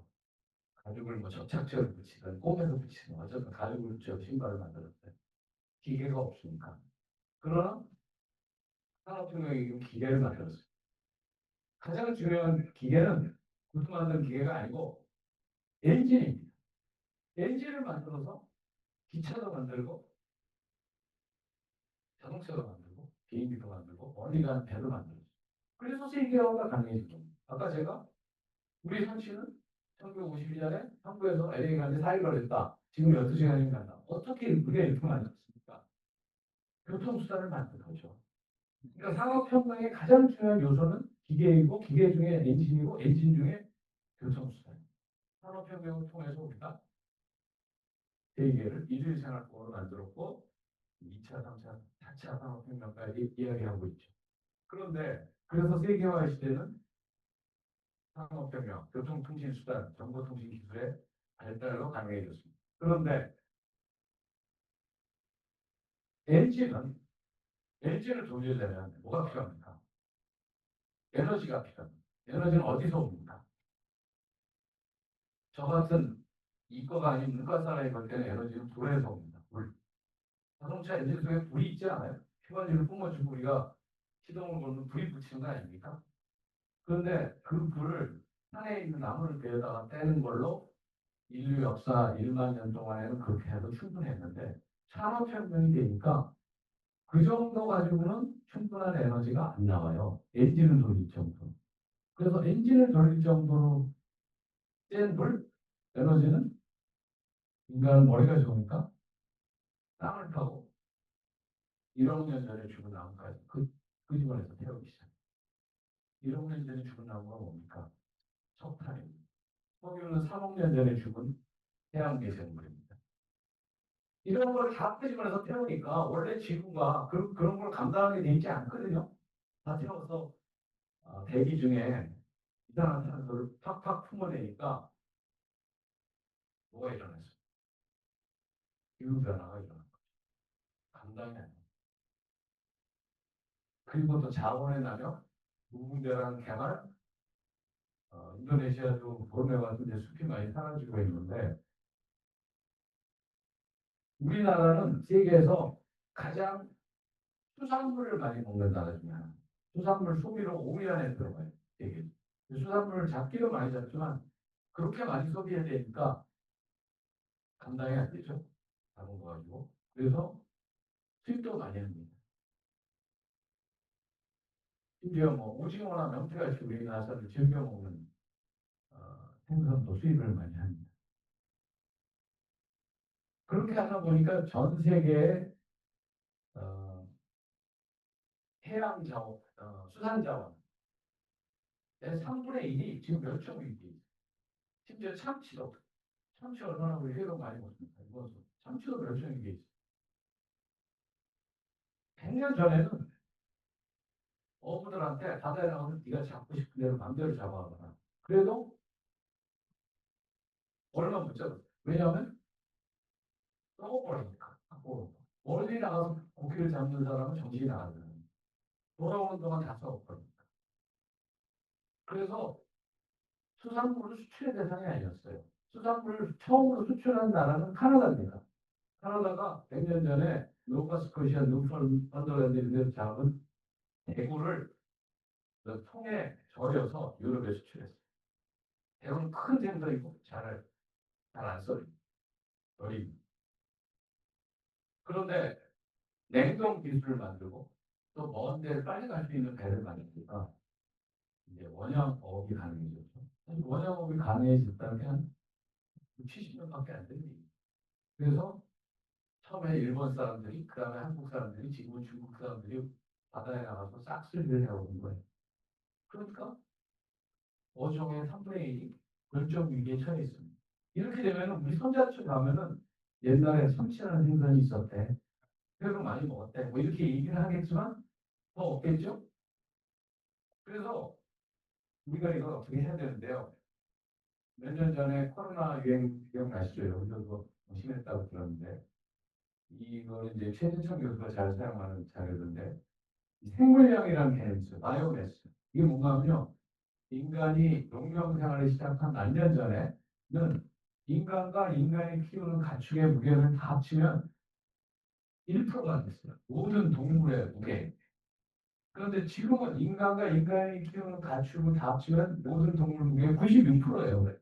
가죽을 뭐 접착제를 붙이든 꿰매서 붙이든 어쨌든 가죽을 붙여서 신발을 만들었어요. 기계가 없으니까. 그러나 산업혁명이 기계를 만들었어요. 가장 중요한 기계는 구두 만드는 기계가 아니고 엔진입니다. 엔진을 만들어서 기차도 만들고 자동차도 만들고 비행기도 만들고 멀리 가는 배도 만들고 그래서 세계화가 가능해진 겁니다. 아까 제가 우리 상씨는 1952년에 한국에서 LA 가는데 4일 걸렸다. 지금 12시간이면 간다. 어떻게 그게 이렇게 만들었습니까? 교통수단을 만든 거죠. 그러니까 산업혁명의 가장 중요한 요소는 기계이고 기계 중에 엔진이고 엔진 중에 교통수단. 산업혁명을 통해서 우리가 세계를 일일생활권으로 만들었고 2차, 3차, 4차 산업혁명까지 이야기하고 있죠. 그런데 그래서 세계화 시대는 산업혁명, 교통통신수단, 정보통신기술의 발달로 가능해졌습니다. 그런데 엔진은 엔진을 돌리려면 뭐가 필요합니까? 에너지가 필요합니다. 에너지는 어디서 옵니까? 저 같은 이과가 아닌 문과 사람이 볼 때는 에너지는 불에서 옵니다. 불. 자동차 엔진 속에 불이 있지 않아요? 휘발유를 뿜어주고 우리가 시동을 걸면 불이 붙이는 거 아닙니까? 그런데 그 불을 산에 있는 나무를 베어다가 떼는 걸로 인류 역사 1만 년 동안에는 그렇게 해도 충분했는데 산업혁명이 되니까 그 정도 가지고는 충분한 에너지가 안 나와요. 엔진을 돌릴 정도. 그래서 엔진을 돌릴 정도로 센 불, 에너지는 인간은 머리가 좋으니까 땅을 파고 1억 년 전에 죽은 나무까지 그 집안에서 태우기 시작. 1억 년 전에 죽은 나무가 뭡니까? 석탄입니다. 석유는 3억 년 전에 죽은 태양계생물입니다. 이런 걸 다 끄집어내서 태우니까 원래 지구가 그런 걸 감당하게 돼 있지 않거든요. 다 태워서 대기 중에 이상한 산소를 팍팍 품어내니까 뭐가 일어났어요? 기후변화가 일어난 거죠. 감당이 안 돼요. 그리고 또 자원의 남용, 무분별한 개발, 인도네시아도 보르네오 같은 데 숲이 많이 사라지고 있는데 우리나라는 세계에서 가장 수산물을 많이 먹는 나라 중에 하나. 수산물 소비로 5위 안에 들어가요. 세계. 수산물을 잡기도 많이 잡지만 그렇게 많이 소비해야 되니까 감당이 안 되죠. 잡은 거 가지고. 그래서 수입도 많이 합니다. 심지어 뭐 오징어나 명태같이 우리나라 사람들 즐겨 먹는 생선도 수입을 많이 합니다. 그렇게 하다 보니까 전 세계의 어, 해양 자원, 수산 자원의 3분의 1이 지금 멸종위기에 있어요. 심지어 참치도 참치 얼마나 우리 회로 많이 먹습니까? 이것도 참치도 멸종위기에 있어요. 100년 전에는 어부들한테 바다에 나가서 네가 잡고 싶은 대로 마음대로 잡아가거나 그래도 얼마 못 잡았어요. 왜냐하면 썩어버리니까. 멀리 나가서 고기를 잡는 사람은 정신이 나가거든요. 돌아오는 동안 다 썩어버리니까. 그래서 수산물을 수출의 대상이 아니었어요. 수산물을 처음으로 수출한 나라는 카나다입니다. 카나다가 100년 전에 노바스코시아, 뉴펀드랜드 이런 데서 잡은 대구를 그 통에 절여서 유럽에 수출했어요. 대구는 큰 생선이고 잘 안 썰립니다. 그런데 냉동 기술을 만들고 또 먼 데를 빨리 갈 수 있는 배를 만드니까 이제 원양어업이 가능해졌죠. 사실 원양어업이 가능해졌다면 70년밖에 안 됩니다. 그래서 처음에 일본 사람들이, 그 다음에 한국 사람들이, 지금은 중국 사람들이 바다에 나가서 싹쓸이를 해오는 거예요. 그러니까 어종의 3분의 1이 멸종 위기에 처해 있습니다. 이렇게 되면 우리 손자촌 가면은 옛날에 참치라는 생선이 있었대. 회로 많이 먹었대. 뭐 이렇게 얘기를 하겠지만 더 없겠죠? 그래서 우리가 이걸 어떻게 해야 되는데요. 몇 년 전에 코로나 유행 기억나시죠? 여기서도 심했다고 들었는데 이거는 이제 최진성 교수가 잘 사용하는 자료인데 생물량이라는 개념이 있어요. 바이오매스. 이게 뭔가 하면요. 인간이 농경 생활을 시작한 만 년 전에는 인간과 인간이 키우는 가축의 무게를 다 합치면 1%가 안 됐어요. 모든 동물의 무게. 그런데 지금은 인간과 인간이 키우는 가축을 다 합치면 모든 동물 무게의 96%예요.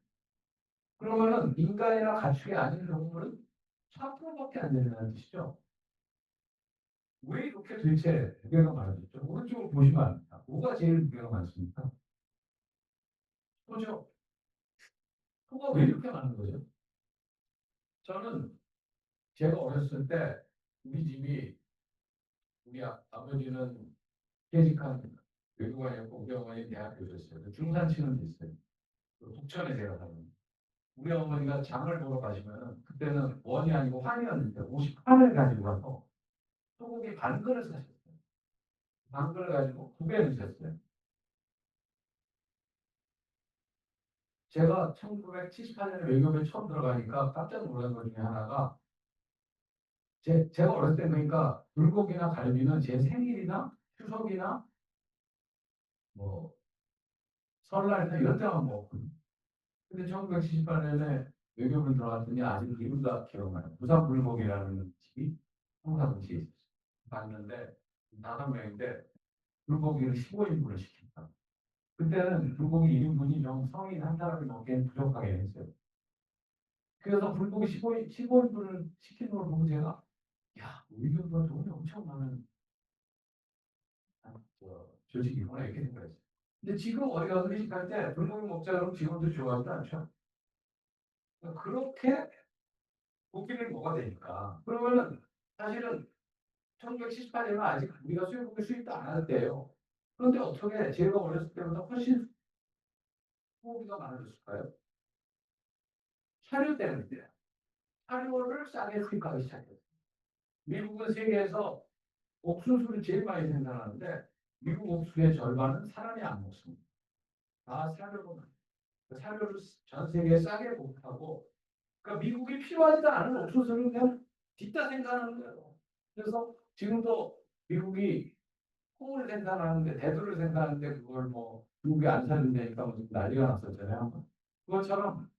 그러면은 인간이나 가축이 아닌 동물은 4%밖에 안 된다는 뜻이죠. 왜 이렇게 도대체 무게가 많아졌죠? 오른쪽을 보시면 압니다. 뭐가 제일 무게가 많습니까? 소죠. 소가 왜 이렇게 많은 거죠? 저는 제가 어렸을 때 우리 집이 우리 아버지는 퇴직한 외교관이었고 우리 어머니 대학교였어요. 중산층은 됐어요. 북촌에 제가 살는. 우리 어머니가 장을 보러 가시면 그때는 원이 아니고 환이었는데 50환을 가지고 가서 소고기 반 그릇 사셨어요. 반 그릇 가지고 9배를 샀어요. 제가 1978년에 외교부에 처음 들어가니까 깜짝 놀란 것 중에 하나가 제가 어렸을 때 그러니까 불고기나 갈비는 제 생일이나 추석이나 뭐 설날이나 이런 때만 먹었거든요. 근데 1978년에 외교부를 들어갔더니 아직 이름 다 기억나요. 부산 불고기라는 집이 성사동시에 있었어요. 갔는데 5명인데 불고기를 15인분을 시켰다. 그때는 불고기 1인분이 좀 성인 한 사람이 먹기엔 부족하게 했어요. 그래서 불고기 15인분을 시킨 걸 보고 제가 야, 우리가 돈이 엄청 많은 조직이구나 이렇게 생각했어요. 근데 지금 어디 가서 회식할 때 불고기 먹자 그러면 직원들 좋아하지 않죠? 그러니까 그렇게 고기를 먹어야 되니까. 그러면은 사실은 1978년은 아직 우리가 수입국에 수입도 안 할 때예요. 그런데 어떻게 제가 어렸을 때보다 훨씬 소고기가 많아졌을까요? 사료 때문에 사료를 싸게 수입하기 시작했어요. 미국은 세계에서 옥수수를 제일 많이 생산하는데 미국 옥수수의 절반은 사람이 안 먹습니다. 다 사료로 사료를 전 세계에 싸게 공급하고 그러니까 미국이 필요하지도 않은 옥수수를 그냥 뒷다 생산하는 거예요. 그래서 지금도 미국이 콩을 생산하는데 대두를 생산하는데 그걸 뭐 중국이 안 사준다니까 무슨 난리가 났었잖아요. 그것처럼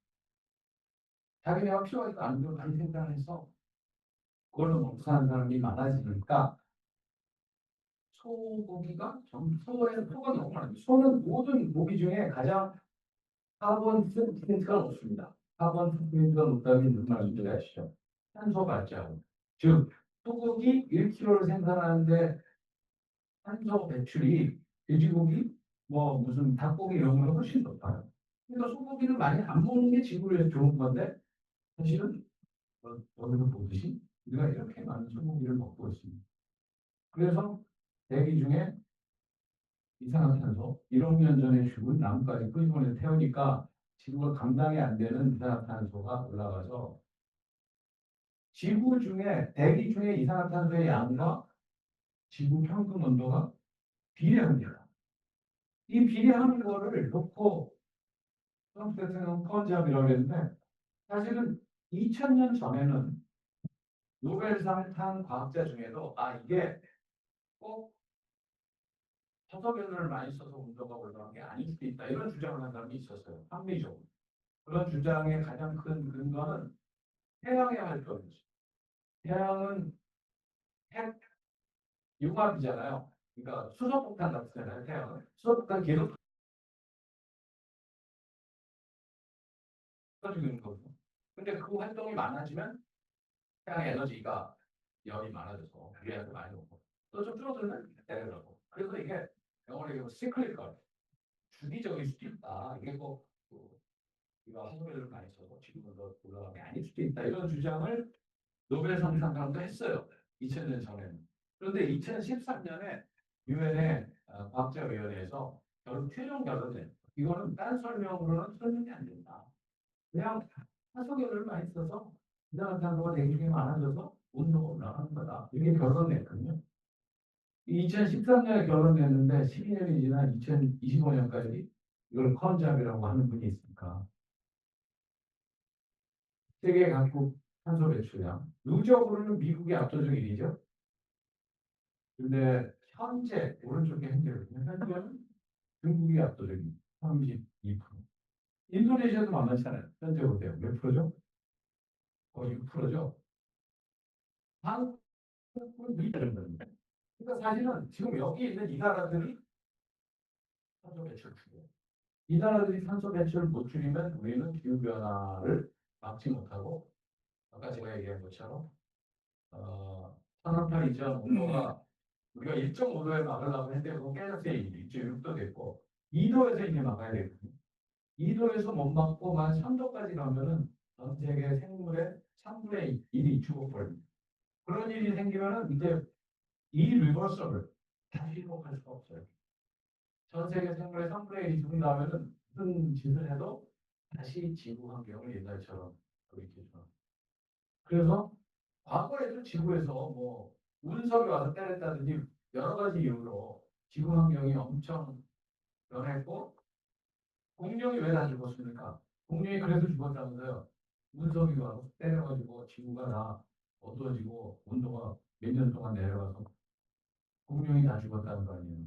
자기네가 필요하지도 않은 걸 많이 생산해서 그걸로 먹고 사는 사람이 많아지니까 소고기가 소가 너무 많아요. 소는 모든 고기 중에 가장 카본 풋프린트가 높습니다. 카본 풋프린트가 높다는 무슨 말인지 아시죠? 탄소 발자국. 즉 소고기 1kg를 생산하는데 탄소 배출이 돼지고기 뭐 무슨 닭고기 이런 거는 훨씬 높아요. 그러니까 소고기를 많이 안 먹는 게 지구를 위해서 좋은 건데 사실은 오늘도 보듯이 우리가 이렇게 많은 소고기를 먹고 있습니다. 그래서 대기 중에 이산화탄소 1억 년 전에 죽은 나무까지 끄집어내 태우니까 지구가 감당이 안 되는 이산화탄소가 올라가서 지구 중에 대기 중에 이산화탄소의 양과 지구 평균 온도가 비례합니다. 이 비례하는 거를 놓고 트럼프 대통령 컨잡이라고 했는데 사실은 2000년 전에는 노벨상을 탄 과학자 중에도 이게 꼭 화석연료를 많이 써서 온도가 올라간 게 아닐 수도 있다 이런 주장을 한 사람이 있었어요. 합리적으로. 그런 주장의 가장 큰 근거는 태양의 활동이죠. 태양은 핵 융합이잖아요. 그러니까 수소폭탄 같잖아요. 태양은 수소폭탄 계속 터지고 있는 거죠. 근데 그 활동이 많아지면 태양의 에너지가 열이 많아져서 위에한테 많이 오고 또 좀 줄어들면 내려가고 그래서 이게 영어로 얘기하면 시클리컬 주기적일 수도 있다. 이게 우리가 한국에를 많이 써서 지금은 더 올라가는 게 아닐 수도 있다. 이런 주장을 노벨상 상감도 했어요. 2000년 전에는. 그런데 2013년에 유엔의 과학자위원회에서 최종 결론을 이거는 딴 설명으로는 설명이 안 된다. 그냥 화석열을 많이 써서 이산화탄소가 대기 중에 많아져서 온도가 올라가는 거다. 이게 결론냈거든요. 2013년에 결론냈는데 12년이 지난 2025년까지 이걸 컨잡이라고 하는 분이 있으니까 세계 각국 탄소 배출량 누적으로는 미국이 압도적 1위죠. 근데 현재 오른쪽에 현재거든요. 현재는 중국이 압도적인 32%. 인도네시아도 만만치 않아요. 현재 보세요. 몇 프로죠? 거의 6%죠. 한국은 2%입니다. 그러니까 사실은 지금 여기 있는 이 나라들이 탄소 배출 줄이에요. 이 나라들이 탄소 배출을 못 줄이면 우리는 기후변화를 막지 못하고 아까 제가 얘기한 것처럼 산업화 이전 온도가 우리가 1.5도에 막으려고 했는데 그거 깨졌어요. 1.6도 됐고 2도에서 이제 막아야 되거든요. 2도에서 못 막고 만 3도까지 가면은 전 세계 생물의 3분의 1이 죽어버립니다. 그런 일이 생기면은 이제 이 리버설을 다시 회복할 수가 없어요. 전 세계 생물의 3분의 1이 죽는다면은 무슨 짓을 해도 다시 지구 환경을 옛날처럼 그렇게 죠. 그래서 과거에도 지구에서 뭐 운석이 와서 때렸다든지 여러 가지 이유로 지구 환경이 엄청 변했고 공룡이 왜 다 죽었습니까? 공룡이 그래서 죽었다면서요. 운석이 와서 때려가지고 지구가 다 어두워지고 온도가 몇 년 동안 내려가서 공룡이 다 죽었다는 거 아니에요.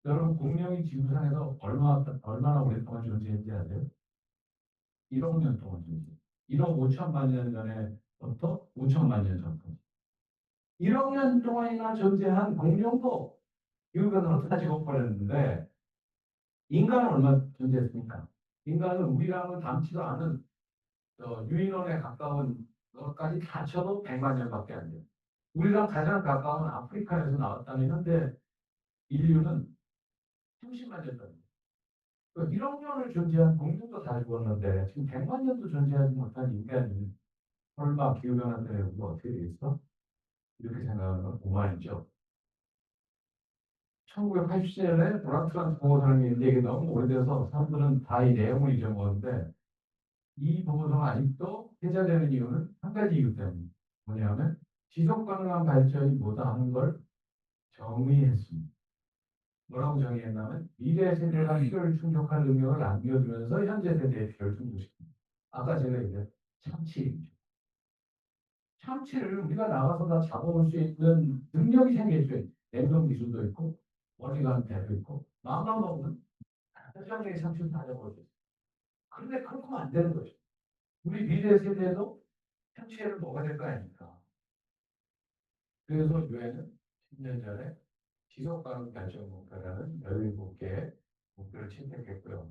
여러분 공룡이 지구상에서 얼마나 오랫동안 존재했는지 아세요? 1억 년 동안 존재. 1억 5천만 년 전에부터 5천만 년 전까지. 1억 년 동안이나 존재한 공룡도 기후변화로 다 죽어버렸는데 인간은 얼마 존재했습니까? 인간은 우리랑은 닮지도 않은 유인원에 가까운 것까지 다 쳐도 100만 년밖에 안 돼요. 우리랑 가장 가까운 아프리카에서 나왔다는 현대 인류는 30만 년 전입니다. 1억 년을 존재한 공룡도 다 죽었는데 지금 100만 년도 존재하지 못한 인간이 설마 기후변화 때문에 우리가 어떻게 되겠어? 이렇게 생각하는 건 오만이죠. 1987년에 브라트란트 보고서는 있는데 이게 너무 오래돼서 사람들은 다 이 내용을 잊어먹었는데 이 보고서가 아직도 회자되는 이유는 한 가지 이유 때문입니다. 뭐냐면 지속 가능한 발전이 뭐다 하는 걸 정의했습니다. 뭐라고 정의했냐면 미래 세대가 필요를 충족할 능력을 남겨주면서 현재 세대의 필요를 충족시킵니다. 아까 제가 얘기한 참치입니다. 참치를 우리가 나가서 다 잡아볼 수 있는 능력이 생겼어요. 냉동 기술도 있고 멀리가는 배도 있고 마음만 먹으면 세상에 참치를 다 잡아볼 수 있어요. 그런데 그렇게 하면 안 되는 거죠. 우리 미래 세대도 참치를 먹어야 될 거 아닙니까? 그래서 유엔은 10년 전에 지속가능 발전 목표라는 17개의 목표를 채택했고요.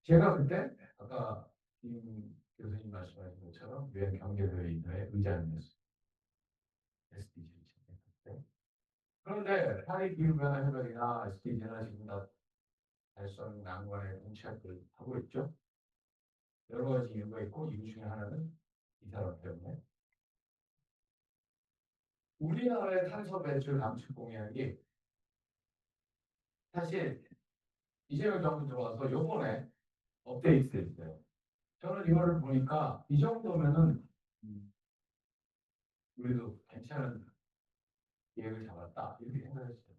제가 그때 아까 김 교수님 말씀하신 것처럼 유엔 경제회의의 의장이었어요. SDG를 채택할 때. 그런데 파리 기후변화 협약이나 SDG나 지금 다 달성 난관에 공착을 하고 있죠. 여러 가지 이유가 있고 이유 중에 하나는 이 사람 때문에 우리나라의 탄소 배출 감축 공약이 사실 이재명 정부 들어와서 요번에 업데이트 됐어요. 저는 이거를 보니까 이 정도면은 우리도 괜찮은 기획을 잡았다 이렇게 생각했어요.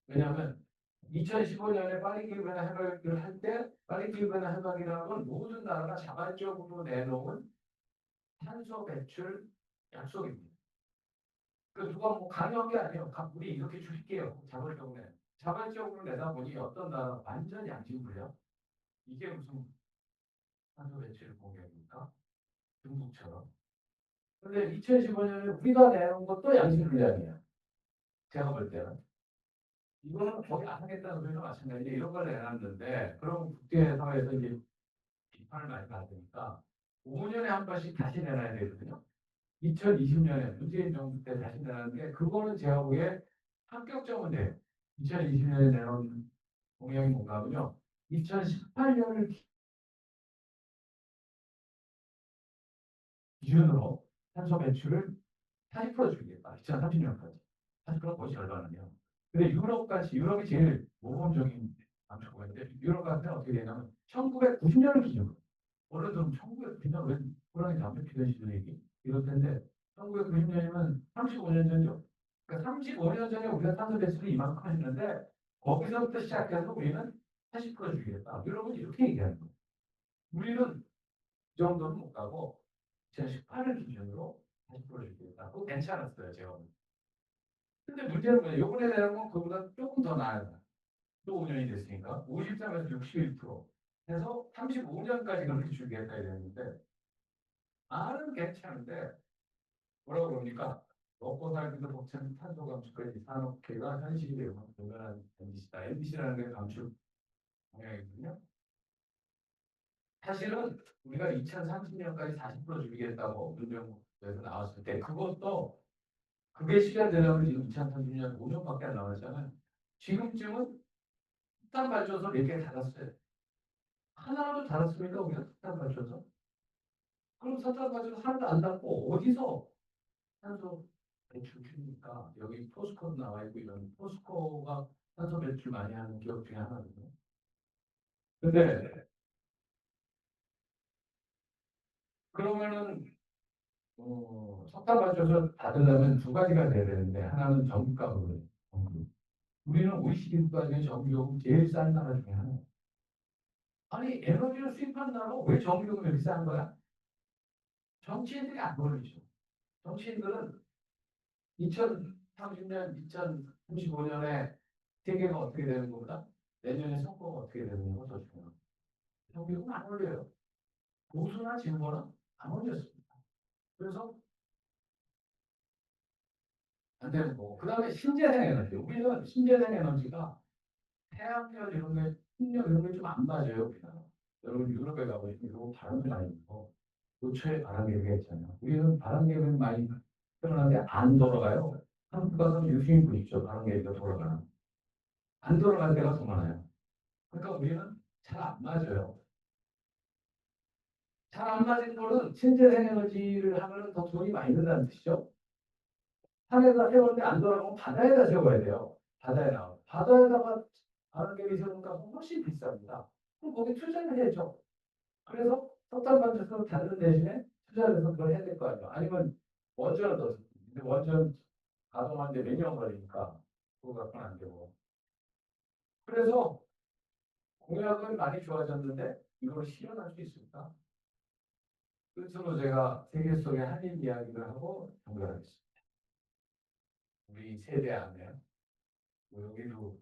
왜냐하면 2015년에 파리 기후변화 협약을 할 때 파리 기후변화 협약이라는 건 모든 나라가 자발적으로 내놓은 탄소 배출 약속입니다. 그 누가 뭐 강요한 게 아니에요. 우리 이렇게 줄게요. 자발적으로 내. 자발적으로 내다 보니 어떤 나라 완전 양심불량. 이게 무슨 탄소 배출 공약입니까? 중국처럼. 근데 2015년에 우리가 내놓은 것도 양심불량이에요. 제가 볼 때는. 이거는 거의 안 하겠다는 소리가 마찬가지로 이런 걸 내놨는데 그럼 국제사회에서 이제 비판을 많이 받으니까 5년에 한 번씩 다시 내놔야 되거든요. 2020년에 문재인 정부 때 다시 내놨는데 그거는 제가 보기에 합격점은 돼요. 2020년에 내놓은 공약이 뭔가 하면요. 2018년을 기준으로 탄소 배출을 40% 줄이겠다. 2030년까지. 40% 거의 절반은요. 근데 유럽이 제일 모범적인 감축구인데 유럽 같은 데는 어떻게 되냐면 1990년을 기준으로. 원래는 1990년 왜 호랑이 담배 피던 시절이기? 이럴 텐데 1990년이면 35년 전이죠. 그러니까 35년 전에 우리가 탄소 배출이 이만큼 했는데 거기서부터 시작해서 우리는 40% 줄이겠다. 유럽은 이렇게 얘기하는 거예요. 우리는 이 정도는 못 가고 2018을 기준으로 40% 줄이겠다. 그거 괜찮았어요, 제가. 근데 문제는 뭐냐? 요번에 내는 건 그보다 조금 더 나아요. 또 5년이 됐으니까 53에서 61% 해서 35년까지 그렇게 줄이겠다 이랬는데 말은 괜찮은데 뭐라고 그럽니까? 먹고 살기도 벅찬 탄소 감축까지 산업계가 현실이 되고 불가능한 MBC다. MBC라는 게 감축 방향이거든요. 사실은 우리가 2030년까지 40% 줄이겠다고 문정부에서 나왔을 때 그것도 그게 실현되려면 지금 2030년 5년밖에 안 남았잖아요. 지금쯤은 석탄 발전소 4개 닫았어요. 하나라도 닫았습니까? 우리가 석탄 발전소? 그럼 석탄 발전소 하나도 안 닫고 어디서 탄소 배출 줄입니까? 여기 포스코도 나와 있고 이런 포스코가 탄소 배출 많이 하는 기업 중에 하나거든요. 근데 그러면은 석탄 발전소 닫으려면 두 가지가 돼야 되는데 하나는 전기값으로 해요. 전기. 우리는 OECD 국가 중에 전기요금 제일 싼 나라 중에 하나예요. 아니 에너지를 수입한 나라가 왜 전기요금이 이렇게 싼 거야? 정치인들이 안 걸리죠. 정치인들은 2030년, 2035년에 세계가 어떻게 되는 것보다 내년에 선거가 어떻게 되느냐가 더 중요합니다. 정기금 안 올려요. 보수나 진보는 안 올렸습니다. 그래서 안 되는 거고. 그 다음에 신재생 에너지. 우리는 신재생 에너지가 태양열 이런 게, 풍력 이런 게 좀 안 맞아요. 우리나라. 여러분 유럽에 가보시면 이거 바람이 많이 불고 도처에 바람개비가 있잖아요. 우리는 바람개비 많이 태어나는데 안 돌아가요. 한국 가서 유심히 보십시오. 바람개비가 돌아가는. 안 돌아갈 때가 더 많아요. 그러니까 우리는 잘 안 맞아요. 잘 안 맞은 거는 신재생 에너지를 하면 더 돈이 많이 든다는 뜻이죠. 산에다 세우는데 안 돌아가면 바다에다 세워야 돼요. 바다에 나와. 바다에다가 바람개비 세우는 값은 훨씬 비쌉니다. 그럼 거기 투자를 해야죠. 그래서 석탄 발전소 닫는 대신에 투자를 해서 그걸 해야 될 거 아니에요. 아니면 원전을 더 근데 원전 가동하는데 몇 년 걸리니까 그거 갖고는 안 되고. 그래서 공약은 많이 좋아졌는데 이걸 실현할 수 있을까? 끝으로 제가 세계 속의 한인 이야기를 하고 종결하겠습니다. 우리 세대 안에 뭐 여기도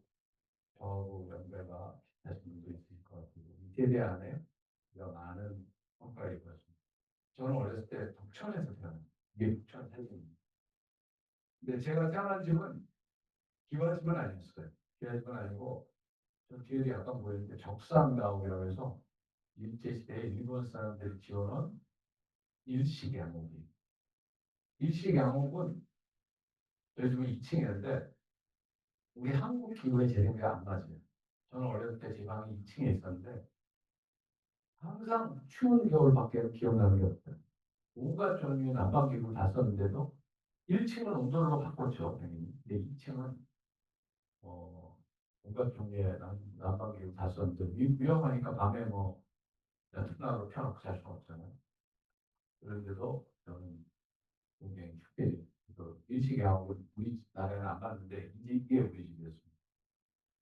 저하고 연배가 비슷하신 분도 있을 것 같고 이 세대 안에 우리가 많은 성과를 이루었습니다. 저는 어렸을 때 북천에서 태어났어요. 이게 북천 살입니다. 근데 제가 태어난 집은 기와집은 아니었어요. 기와집은 아니고 저 뒤에도 약간 보이는데 적산가옥이라고 해서 일제시대에 일본 사람들이 지어놓은 일식 양옥이. 일식 양옥은 요즘은 2층이었는데 우리 한국 기후에 재생가 안 맞아요. 저는 어렸을 때 제 방이 2층에 있었는데 항상 추운 겨울밖에 기억나는 게 없어요. 온갖 종류의 난방기구 다 썼는데도 1층은 온돌로 바꿨죠. 당연히. 근데 2층은 온갖 종류의 난방기구 다 썼는데 위험하니까 밤에 뭐 특락으로 펴놓고 잘 수가 없잖아요. 그런데도 저는 굉장히 춥게 일식하고 우리 나라에는 안 봤는데 이게 우리 집이었습니다.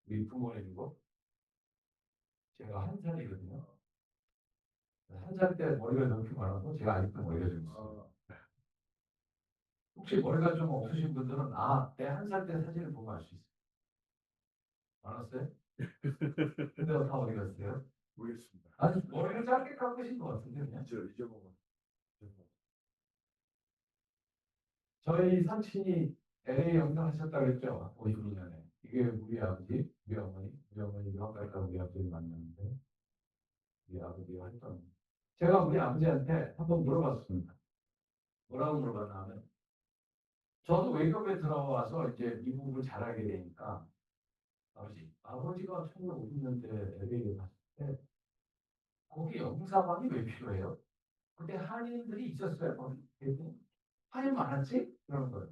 우리 부모님이고 제가 한 살이거든요. 한 살 때 머리가 이렇게 많아서 제가 아직도 머리가 좀 있어요. 혹시 머리가 좀 없으신 분들은 내 한 살 때 사진을 보고 알 수 있어요. 많았어요? 근데 다 어디 갔어요? 모르겠습니다. 아니 머리를 짧게 깎으신 것 같은데 그냥. 저 잊어먹은. 저희 삼촌이 LA 영상하셨다고 그랬죠? 52년에. 이게 우리 아버지, 우리 어머니 유학 갔다 우리 아버지를 만났는데 우리 아버지가 했던 제가 우리 아버지한테 한번 물어봤습니다. 뭐라고 물어봤나 하면 저도 외국에 들어와서 이제 미국을 잘하게 되니까 아버지가 1950년대 LA에 갔을 때 거기 영사관이 왜 필요해요? 그때 한인들이 있었어요. 거기 대부분. 한인 많았지? 그런 거예요.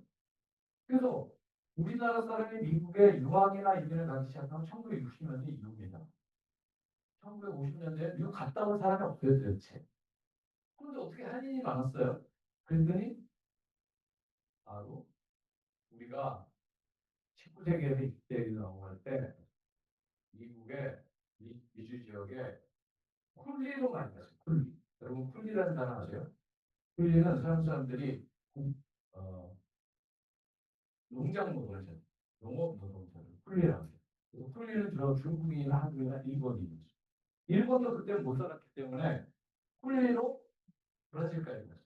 그래서 우리나라 사람이 미국에 유학이나 이민을 가기 시작한 1960년대 이후입니다. 1950년대에 미국 갔다 온 사람이 없어요, 도대체. 그런데 어떻게 한인이 많았어요? 그랬더니 바로 우리가 19세기에서 20세기 넘어갈 때 미국의 미주 지역에 쿨리로 많이 갔어요. 쿨리. 여러분 쿨리라는 단어 아세요? 쿨리는 서양 사람들이 어, 농작 노동자, 농업 노동자를 쿨리라고 해요. 그래서 쿨리는 주로 중국인이나 한국이나 일본인이죠. 일본도 그때 못 살았기 때문에 쿨리로 브라질까지 갔어요.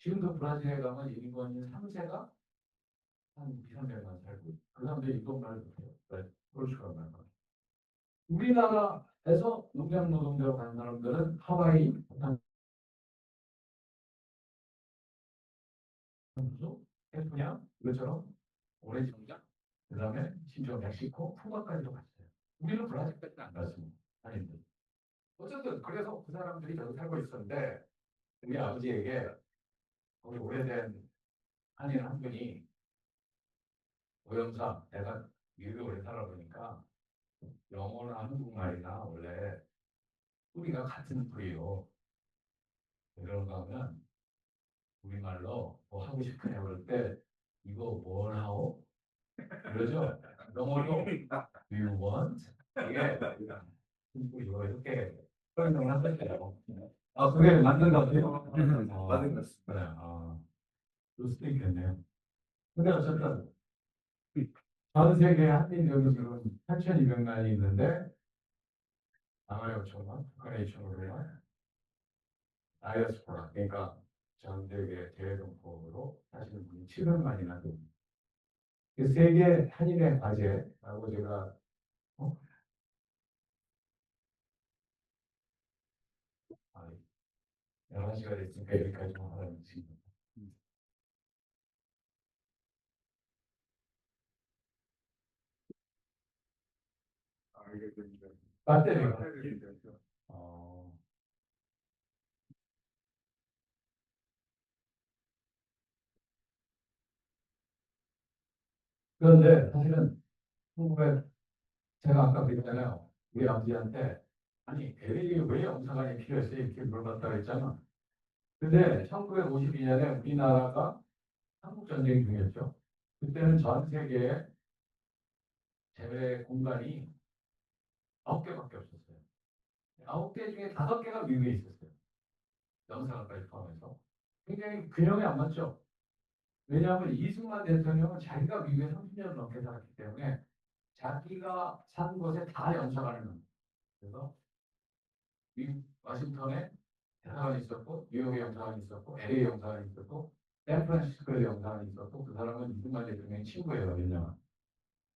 지금도 브라질에 가면 일본인 3세가 한 2, 300만 살고 그 사람들이 일본 말을 못해요. 포르투갈 말을. 우리나라에서 농장 노동자로 간 사람들은 하와이, 호주, 캘리포니아, 이것처럼 오렌지 농장, 그 다음에 심지어 멕시코, 쿠바까지도 갔어요. 우리는 브라질까지는 안 갔습니다. 아닌데. 어쨌든 그래서 그 사람들이 저기 살고 있었는데 우리 아버지에게 거기 오래된 한인 한 분이 오영사 내가 미국에 오래 살아보니까 영어나 한국말이나 원래 뿌리가 같은 뿌리요. 그런가 하면 우리말로 뭐 하고 싶으냐 그럴 때 이거 뭘 하오? 그러죠? 영어로 do you want? 이게 이거 이렇게 설명을 하셨어요. 아, 그게 맞는 것 같아요. 맞는 것 같습니다. 그래, 그럴 수도 있겠네요. 근데 어쨌든 전 세계 한인 여기 지금 8,200만이 있는데 남아의 5천만, 북한의 2,500만, 다이아스포라, 그러니까 전 세계 대외동포로 사시는 분이 700만이나 됩니다. 세계 한인의 과제라고 제가 11시가 됐으니까 여기까지만 하라는 식입니다. 이게 배터리가 그 어, 그런데 사실은 한국에 제가 아까 그랬잖아요. 우리 아버지한테 아니 LA에 왜 영사관이 필요했어요? 이렇게 물어봤다고 했잖아. 근데 1952년에 우리나라가 한국전쟁 중이었죠. 그때는 전 세계에 제외 공간이 9개밖에 없었어요. 9개 중에 5개가 미국에 있었어요. 영사관까지 포함해서. 굉장히 균형이 안 맞죠. 왜냐하면 이승만 대통령은 자기가 미국에 30년 넘게 살았기 때문에 자기가 산 곳에 다 영사관을 넣은 그래서 미국 워싱턴에 영사관이 있었고 뉴욕에 영사관이 있었고 LA 영사관이 있었고 샌프란시스코에 영사관이 있었고 그 사람은 이승만 대통령의 친구예요. 왜냐하면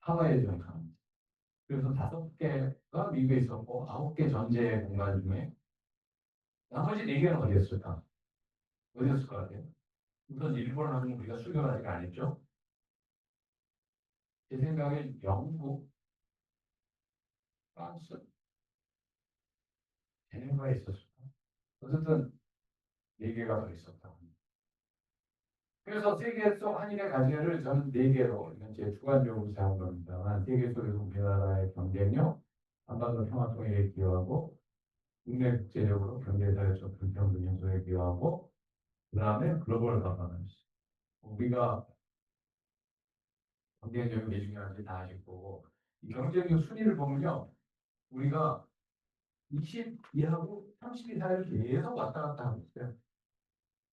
하와이에 영사관. 그래서 5개가 미국에 있었고 9개 전제 공간 중에 나머지 4개는 어디였을까? 어디였을 것 같아요? 우선 일본하고는 우리가 수교를 아직 안 했죠. 제 생각엔 영국, 프랑스, 제네바에 있었을까? 어쨌든 4개가 더 있었다. 그래서 세계 속 한일의 가치를 저는 4개로 이건 제 주관적으로 사용한 겁니다만 세계 속에서 우리나라의 경쟁력, 한반도 평화통일에 기여하고 국내 국제적으로 경제사회적 불평등 해소에 기여하고 그 다음에 글로벌 가버넌스. 우리가 경쟁력이 왜 중요한지 다 아실 거고 이 경쟁력 순위를 보면요. 우리가 22하고 32 사이를 계속 왔다 갔다 하고 있어요.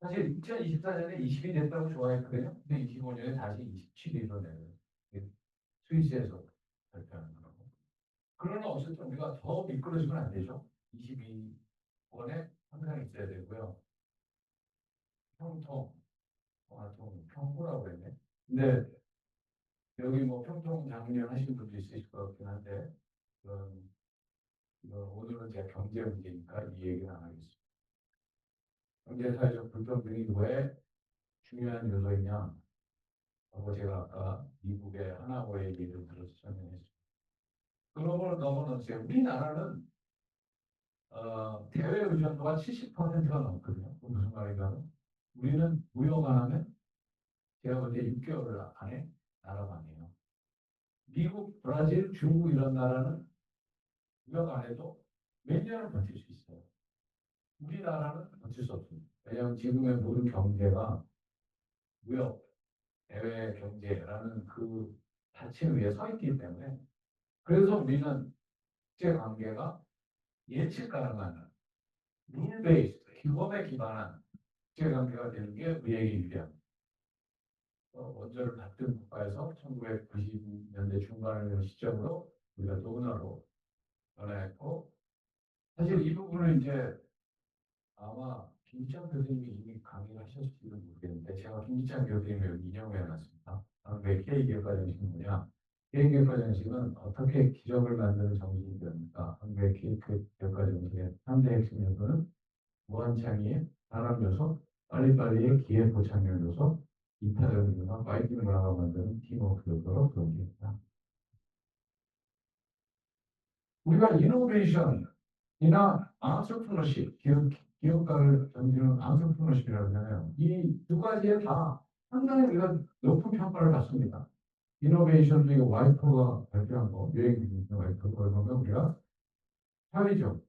사실 2024년에 20이 됐다고 좋아했거든요. 근데 25년에 다시 27위로 내려요. 스위스에서 발표하는 거고. 그러나 어쨌든 우리가 더 미끄러지면 안 되죠. 22원에 항상 있어야 되고요. 평통, 평호라고 그랬네. 근데 여기 뭐 평통 장려 하신 분도 있으실 것 같긴 한데, 그런, 오늘은 제가 경제 문제니까 이 얘기는 안 하겠습니다. 경제사회적 불평등이 왜 중요한 요소이냐? 하고 제가 아까 미국의 하나고의 예를 들어서 설명했습니다. 그런 걸 넘어놓으세요. 우리나라는 대외 의존도가 70%가 넘거든요. 무슨 말인가? 우리는 무역 안 하면 제가 볼 때 6개월 안에 날아가네요. 미국, 브라질, 중국 이런 나라는 무역 안 해도 몇 년을 버틸 수 있어요. 우리나라는 버틸 수 없습니다. 왜냐하면 지금의 모든 경제가 무역, 대외 경제라는 그 자체 위에 서 있기 때문에 그래서 우리는 국제 관계가 예측 가능한 룰 베이스, 규범에 기반한 국제 관계가 되는 게 우리에게 유리합니다. 원조를 받던 국가에서 1990년대 중반을 시점으로 우리가 도너로 변화했고 사실 이 부분은 이제 아마 김기찬 교수님이 이미 강의를 하셨을지도 모르겠는데 제가 김기찬 교수님을 여기 인용해 놨습니다. 왜 K기업가 정식이 뭐냐? K기업가 정식은 어떻게 기적을 만드는 정신이 됩니까? 한국의 K기업가 정식의 3대 핵심 요소는 무한창의의 산업 요소, 빨리빨리의 기회 포착력 요소, 이타적 문화, 파이팅 문화가 만드는 팀워크 요소로 존재합니다. 우리가 이노베이션이나 안트레프너십, 기업가를 던지는 안트레프너십이라고 하잖아요. 이 두 가지에 다 상당히 우리가 높은 평가를 받습니다. 이노베이션도 이거 와이퍼가 발표한 거, 여행 와이퍼가 보면 우리가 사회적,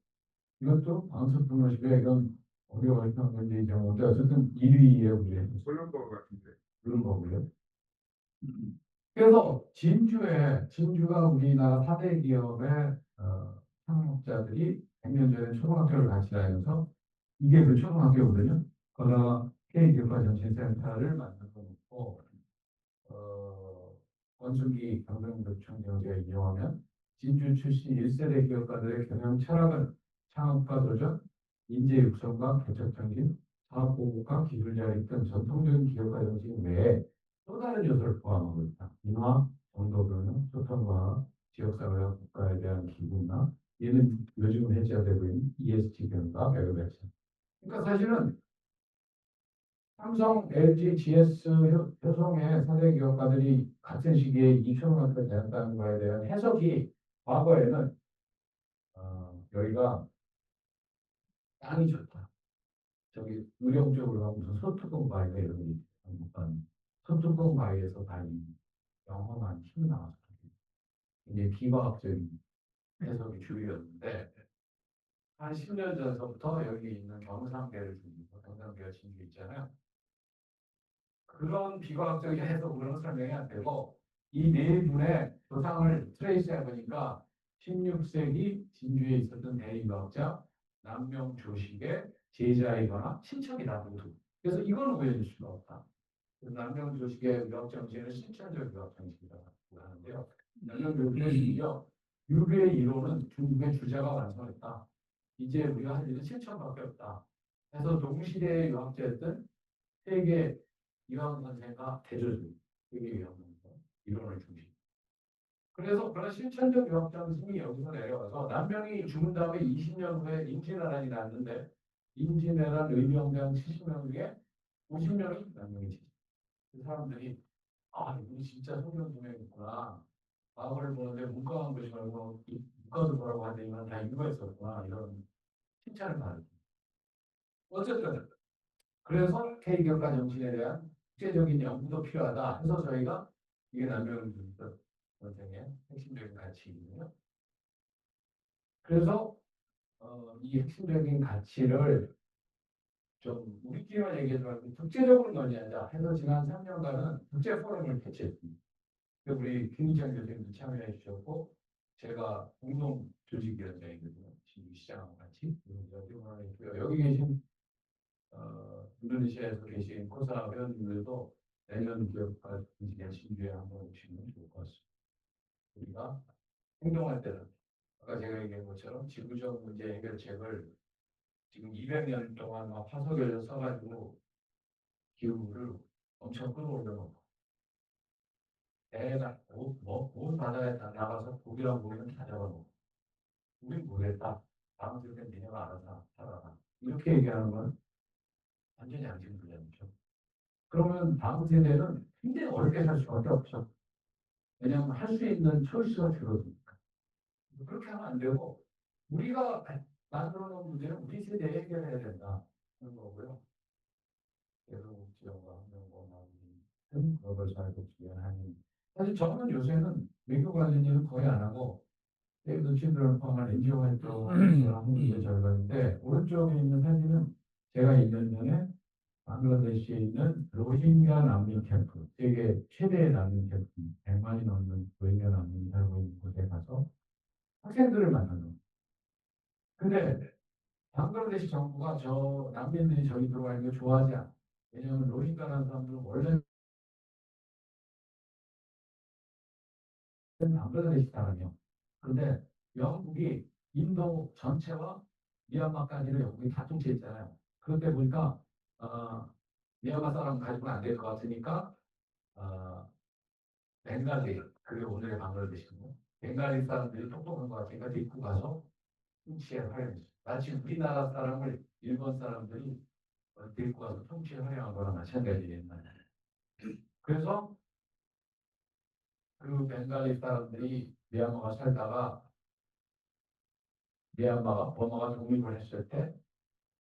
이것도 안트레프너십의 이런 우리가 발표한 건지 이제 어쨌든 1위에 우리가 블룸버그 같은데. 그런 거고요. 그래서 진주가 우리나라 4대 기업의 창업자들이 100년 전에 초등학교를 같이 다니면서 이게 그 초등학교거든요. 거기다가 K기업가 정신센터를 만들어 놓고 원순기 경영도청장을 제가 인용하면 진주 출신 1세대 기업가들의 경영 철학은 창업과 도전, 인재 육성과 개척 정신, 사업 보급과 기술 자립 등 전통적인 기업가 정신 외에 또 다른 요소를 포함하고 있다. 인화, 정도교육, 소통과 지역사회와 국가에 대한 기부나 이는 요즘 해제되고 있는 ESG 변화, 매개발전. 그러니까 사실은 삼성, LG, GS, 효성의 4대 기업가들이 같은 시기에 2천만원을 내었다는 거에 대한 해석이 과거에는 여기가 땅이 좋다. 저기 의령 쪽으로 가면 무슨 소뚜껑 바위가 이런 게 있어요. 소뚜껑 바위에서 다니 영험한 힘이 나와서 이제 비과학적인 해석이 주요였는데 한 10년 전서부터 여기 있는 경상계를 중심으로 경상계가 진주 있잖아요. 그런 비과학적인 해석으로는 설명이 안 되고 이 네 분의 조상을 트레이스 해보니까 16세기 진주에 있었던 대인과학자 남명조식의 제자이거나 친척이다 모두. 그래서 이거는 보여줄 수가 없다. 남명조식의 의학 정신은 실천적 의학 정신이라고 하는데요. 남명조식은요 유교의 이론은 중국의 주자가 완성했다. 이제 우리가 할 일은 실천밖에 없다. 그래서 동시대의 유학자였던 세계 이황 선생과 대조주, 세계 이황 선생 이론을 중심. 그래서 그런 실천적 유학 정신이 여기서 내려와서 남명이 죽은 다음에 20년 후에 임진왜란이 났는데 임진왜란 의병장 70명 중에 50명이 남명이지. 그 사람들이 우리 진짜 소경두명이구나. 과거를 보는데 문과한 것이 말고 문과도 보라고 하는데 이건 다 인과했었구나. 이런 칭찬을 받았죠. 어쨌든 그래서 K기업가 정신에 대한 국제적인 연구도 필요하다 해서 저희가 이게 남명 선생의 핵심적인 가치이거든요. 그래서 이 핵심적인 가치를 좀 우리끼리만 얘기하지 말고 국제적으로 논의하자 해서 지난 3년간은 국제 포럼을 개최했습니다. 우리 김희찬 교수님도 참여해 주셨고 제가 공동 조직위원장이거든요. 지금 시장하고 같이 여기 계신 인도네시아에서 계신 코사 회원님들도 내년 기업가 인식의 진주에 한번 오시면 좋을 것 같습니다. 우리가 행동할 때는 아까 제가 얘기한 것처럼 지구적 문제 해결책을 지금 200년 동안 막 화석을 써가지고 기후를 엄청 끌어올려 놓고 대나 온 바다에 다 나가서 고기랑 고기는 다 잡아놓고 우린 모르겠다. 다음 주에 니네가 알아서 살아라. 이렇게 얘기하는 건 완전히 양심불량이죠. 그러면 다음 세대는 굉장히 어렵게 살 수밖에 없죠. 왜냐하면 할 수 있는 초이스가 줄어드니까. 그렇게 하면 안 되고 우리가 만들어 놓은 문제는 우리 세대에 해결해야 된다. 그런 거고요. 개성지역과 환경공학이 글로벌 사회복지위원 한인. 사실 저는 요새는 외교 관련 일은 거의 안 하고 세이브 친들을 포함한 NGO 활동을 하는 게 절반인데 오른쪽에 있는 사진은 제가 1년 전에 방글라데시에 있는 로힝야 난민 캠프, 세계 최대의 난민 캠프, 100만이 넘는 로힝야 난민이 살고 있는 곳에 가서 학생들을 만나요. 근데 방글라데시 정부가 저 난민들이 저기 들어가 있는 걸 좋아하지 않아. 왜냐하면 로힝야라는 사람들은 원래 방글라데시 사람이요. 근데 영국이 인도 전체와 미얀마까지를 영국이 다 통치했잖아요. 그런데 보니까 미얀마 사람 가지고는 안 될 것 같으니까 어, 벵갈리, 그게 오늘의 방글라데시고 벵갈리 사람들이 똑똑한 것 같으니까 데리고 가서 통치에 활용했어요. 마치 우리나라 사람을 일본 사람들이 데리고 가서 통치에 활용한 거랑 마찬가지예요. 그래서 그 벵갈리 사람들이 미얀마가 살다가 미얀마가 버마가 독립을 했을 때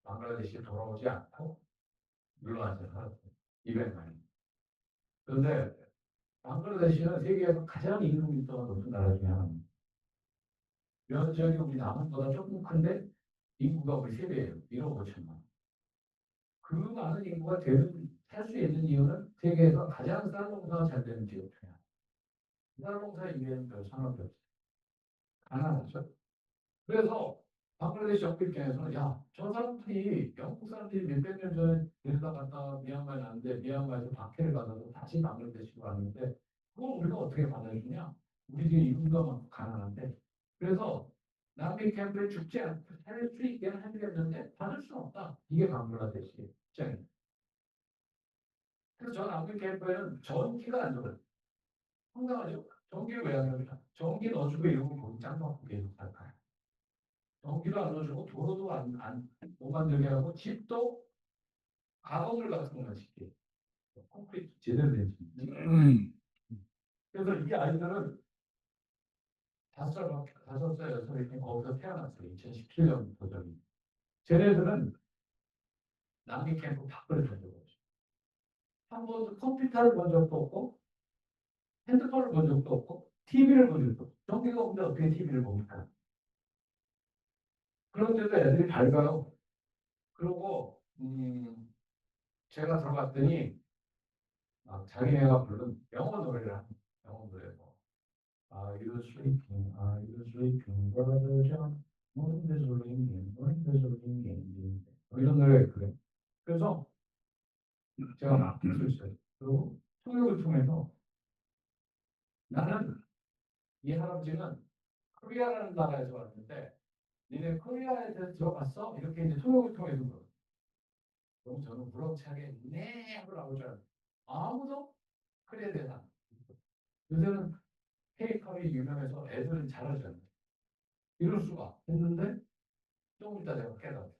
방글라데시에 돌아오지 않고 물러나서 살았어요. 200만이. 그런데 방글라데시는 세계에서 가장 인구 밀도가 높은 나라 중에 하나입니다. 면적이 우리 남한보다 조금 큰데 인구가 우리 3배예요. 1억 5천만. 그 많은 인구가 살 수 있는 이유는 세계에서 가장 쌀 농사가 잘 되는 지역 중에 하나. 쌀 농사 이외에는 별 산업이 없어요. 가난하죠. 그래서 방글라데시 정부 입장에서는 야, 저 사람들이 영국 사람들이 몇백 년 전에 데려다 갔다가 미얀마에 났는데 미얀마에서 박해를 받아서 다시 방글라데시로 왔는데 그걸 우리가 어떻게 받아주냐? 우리들이 인구가 많고 가난한데 그래서 난민 캠프에 죽지 않고 살 수 있게는 해주겠는데 받을 수는 없다. 이게 방글라데시 입장입니다. 그래서 저 난민 캠프에는 전기가 안 들어요. 황당하죠? 전기를 왜 안 넣냐? 전기 넣어주고 이러고 거기 짱 받고 계속 살까요? 전기도 안 넣어주고 도로도 못 만들게 하고 집도 가건물 같은 것만 짓게 콘크리트 제대로 된 집. 그래서 이 아이들은 5살, 6살에 거기서 태어났어요. 2017년부터 저기. 쟤네들은 난민 캠프 밖으로 본 적이 없어요. 한 번도 컴퓨터를 본 적도 없고 핸드폰을 본 적도 없고 TV를 본 적도 없고 전기가 없는데 어떻게 TV를 봅니까? 그런데도 애들이 밝아요. 그리고 제가 들어갔더니 자기네가 부른 영어 노래를 합니다. 영어 노래 뭐 Are you sleeping? Are you sleeping, brother John? Morning is ringing, morning is ringing. 뭐 이런 노래 그래. 그래서 제가 막 들었어요. 그리고 통역을 통해서 나는 이 할아버지는 코리아라는 나라에서 왔는데 니네 코리아에 대해서 들어봤어? 이렇게 이제 통역을 통해서 물어요. 그럼 저는 무럭차게 네 하고 나올 줄 알았어요. 아무도 코리아에 대해서 안. 요새는 케이팝이 유명해서 애들은 잘하잖아요. 이럴 수가 했는데 조금 이따 내가 깨달았어요.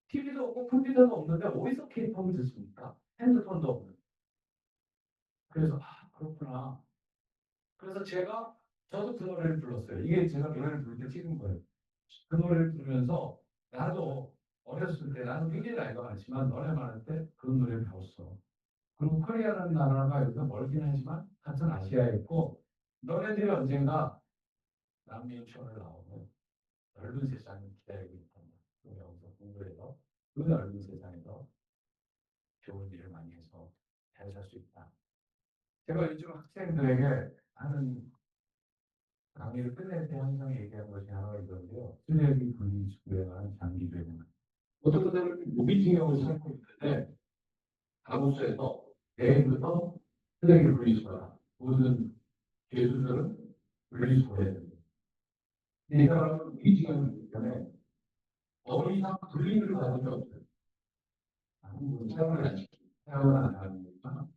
TV도 없고 컴퓨터도 없는데 어디서 케이팝을 듣습니까? 핸드폰도 없는. 그래서 그렇구나. 그래서 저도 그 노래를 불렀어요. 이게 제가 노래를 부를 때 찍은 거예요. 그 노래를 부르면서 나도 어렸을 때 나는 굉장히 나이가 많지만 너네 많을 때 그 노래를 배웠어. 그리고 코리아라는 나라가 여기서 멀긴 하지만 같은 아시아에 있고 너네들이 언젠가 남미인천을 나오면 넓은 세상이 기다리고 있단다. 여기서 공부해서 그 넓은 세상에서 좋은 일을 많이 해서 잘 살 수 있다. 제가 요즘 학생들에게 하는 강의를 끝낼 때 항상 얘기하는 것이 하나가 있는데요. 쓰레기 분리수거에 관한 장기 배분. 어떤 분들은 무기징역을 삼고 있는데 사무소에서 내일부터 쓰레기 분리수거다. 모든 죄수들은 분리수거해야 됩니다. 이 사람은 무기징역이기 때문에 더 이상 분리를 받을 수 없어요. 아무 사용을 안 시키고 사용을 안 하니까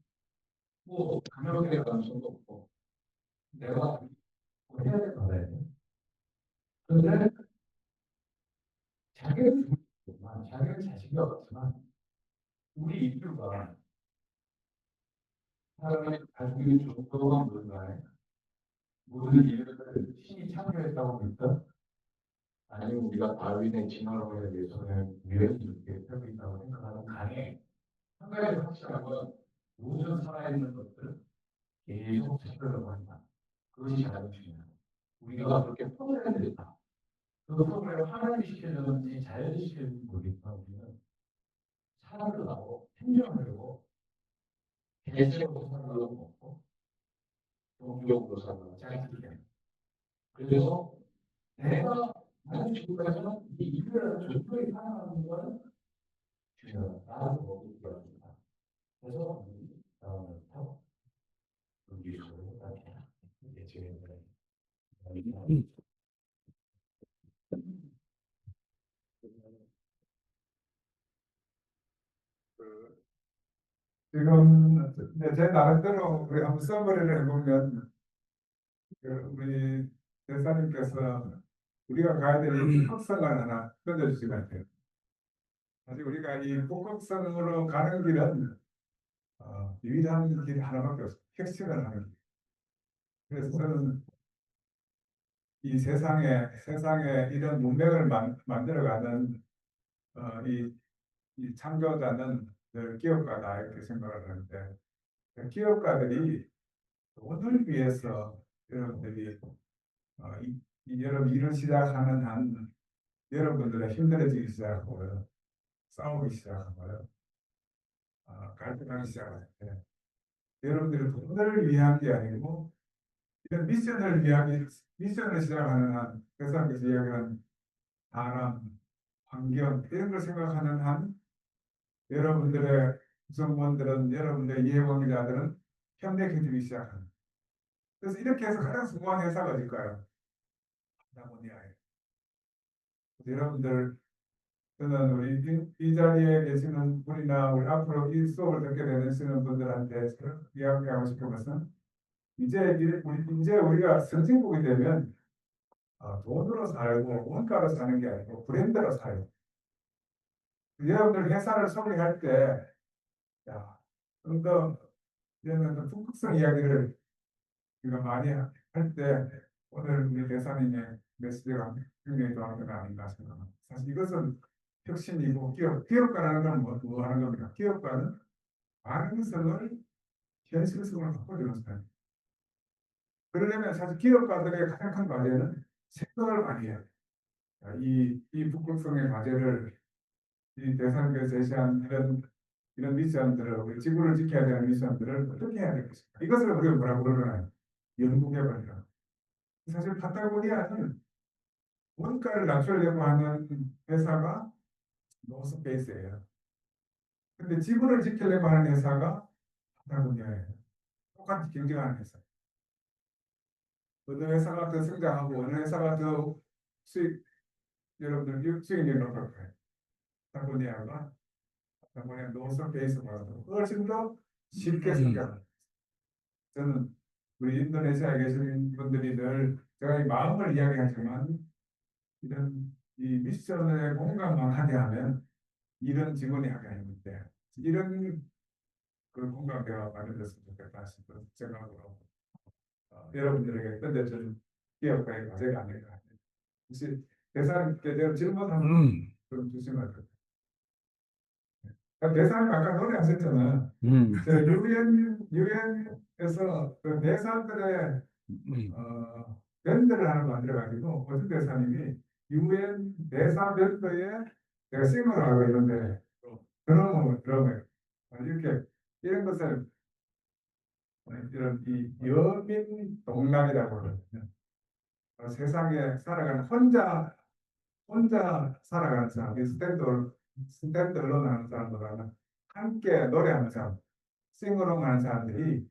뭐 감염될 가능성도 없고 내가 뭐 해야 될 거 알아야 돼. 그런데 자기는 죽지만 자기는 자식이 없지만 우리 인류가 사람의 가슴이 정도가 뭔가요? 모든 일을 신이 창조했다고 믿다? 아니면 우리가 다윈의 진화론에 대해서 그냥 유연히 이렇게 펴고 있다고 생각하는 강해. 한 가지 확실한 건 모든 살아있는 것들은 계속 차별하고 한다. 그것이 가장 중요하다. 우리가 그렇게 프로그램이 됐다. 그 프로그램을 하나님 시켜줬는지 자연이 시켜줬는지 모르겠지만 우리는 살아가고 생존하려고 대체로 살아가고 없고 종교적으로 살아가고 짜릿하게 합니다. 그래서 내가 나는 지금까지는 이 일을 전부에 살아가는 건 중요하다. 나도 먹을 게 없다. 그래서 다음을 타고 여기 소를 따게 예측해 그, 지금 이제 제 나름대로 우리 한번 써머리를 해보면 우리 대사님께서 우리가 가야 될 흑석을 하나 던져주신 것 같아요. 사실 우리가 이 북극성으로 가는 길은 유일한 길 하나밖에 없어요. 혁신을 하는 길. 그래서 저는 이 세상에 이런 문명을 만들어가는 이 창조자는 늘 기업가다 이렇게 생각을 하는데 기업가들이 돈을 위해서 여러분들이 여러분 일을 시작하는 한 여러분들의 힘들어지기 시작하고요. 싸우기 시작하고요. 갈등하기 시작할 때 여러분들이 돈을 위한 게 아니고 이런 미션을 시작하는 한 회사에서 이야기하는 사람, 환경 이런 걸 생각하는 한 여러분들의 구성원들은 여러분들의 이해관계자들은 협력해주기 시작합니다. 그래서 이렇게 해서 가장 성공한 회사가 어딜까요? 다모니아예요. 여러분들 저는 우리 이 자리에 계시는 분이나 우리 앞으로 이 수업을 듣게 되시는 분들한테 이야기하고 싶은 것은 이제 우리가 선진국이 되면 돈으로 살고 원가로 사는 게 아니고 브랜드로 살고 여러분들 회사를 소개할 때 야, 좀 더 이제는 북극성 이야기를 우리가 많이 할 때 오늘 우리 대사님의 메시지가 굉장히 좋은 건 아닌가 생각합니다. 사실 이것은 혁신이고 기업가라는 건 뭐 하는 겁니까? 기업가는 가능성을 현실성으로 바꿔주는 사람. 그러려면 사실 기업가들의 가장 큰 과제는 생각을 많이 해야 돼요. 이 북극성의 과제를 이 대사님께서 제시한 이런 미션들을 우리 지구를 지켜야 되는 미션들을 어떻게 해야 되겠습니까? 이것을 우리가 뭐라고 그러나요? 연구개발이라고. 사실 파타고니아는 원가를 낮추려고 하는 회사가 노스페이스예요. 근데 지구를 지키려고 하는 회사가 파타고니아예요. 똑같이 경쟁하는 회사. 어느 회사가 더 성장하고 어느 회사가 더 여러분들 수익률이 높을 거예요. 파타고니아가 노스페이스보다도 훨씬 더 쉽게 성장합니다. 저는 우리 인도네시아에 계신 분들이 늘 제가 이 마음을 이야기하지만 이런 이 미션에 공감만 하게 하면 이런 직원이 하게 하는데 이런 그 공감대가 마련됐으면 좋겠다 싶은 생각으로 여러분들에게 던져준 기업가의 과제가 아닐까. 혹시 대사님께 제가 질문 한번 좀 주시면 좋겠다. 대사님 아까 노래하셨잖아요. 유엔에서 그 대사들의 밴드를 하나 만들어가지고 어떤 대사님이 유엔 대사 밴드에 제가 싱어를 하고 있는데 드러머예요. 이렇게 이런 것을 이런 이 여민 동락이라고 그러거든요. 세상에 살아가는 혼자 살아가는 사람, 스탠드 얼론 하는 사람보다는 함께 노래하는 사람, 싱어롱 하는 사람들이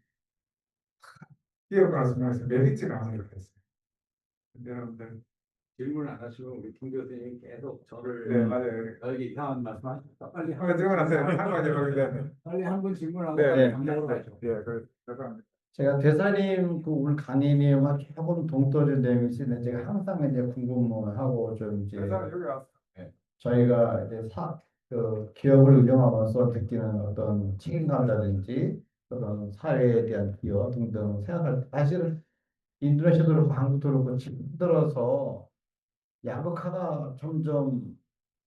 기업가로 생각해서 메리트가 많이 있겠어요. 여러분들 질문 안 하시면 우리 김 교수님 계속 저를 네 맞아요. 여기 이상한 말씀하셨다. 빨리 한번 질문하세요. 한 가지 거기다. 빨리 한 분 질문하고 네, 빨리 네. 감독으로 가죠. 예, 죄송합니다. 제가 대사님 그 오늘 강의 내용과 조금 동떨어진 내용이 있는데 제가 항상 이제 궁금하고 좀 이제 대사님 여기 왔어. 저희가 이제 기업을 운영하면서 느끼는 어떤 책임감이라든지 그런 사회에 대한 기여 등등 생각할 때 사실은 인도네시아도 그렇고 한국도 그렇고 지금 들어서 양극화가 점점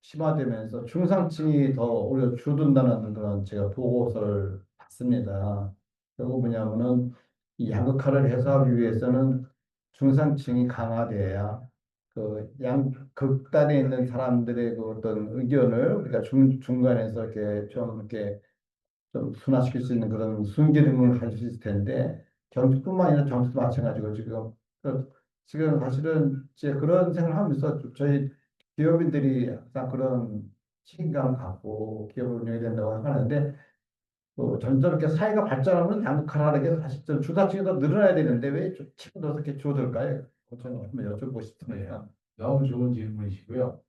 심화되면서 중상층이 더 오히려 줄어든다는 그런 제가 보고서를 봤습니다. 결국 뭐냐면은 이 양극화를 해소하기 위해서는 중상층이 강화돼야 그 극단에 있는 사람들의 그 어떤 의견을 우리가 중간에서 이렇게 좀 이렇게 좀 순화시킬 수 있는 그런 순기능을 가질 수 있을 텐데 경제뿐만 아니라 정치도 마찬가지고 지금 지금 사실은 이제 그런 생각을 하면서 저희 기업인들이 항상 그런 책임감을 갖고 기업을 운영해야 된다고 하는데 점점 이렇게 사회가 발전하면 양극화라는 게 사실 좀 주사층이 더 늘어나야 되는데 왜 자꾸 더 이렇게 줄어들까요? 저는 한번 여쭤보고 네, 싶습니다. 너무 좋은 질문이시고요.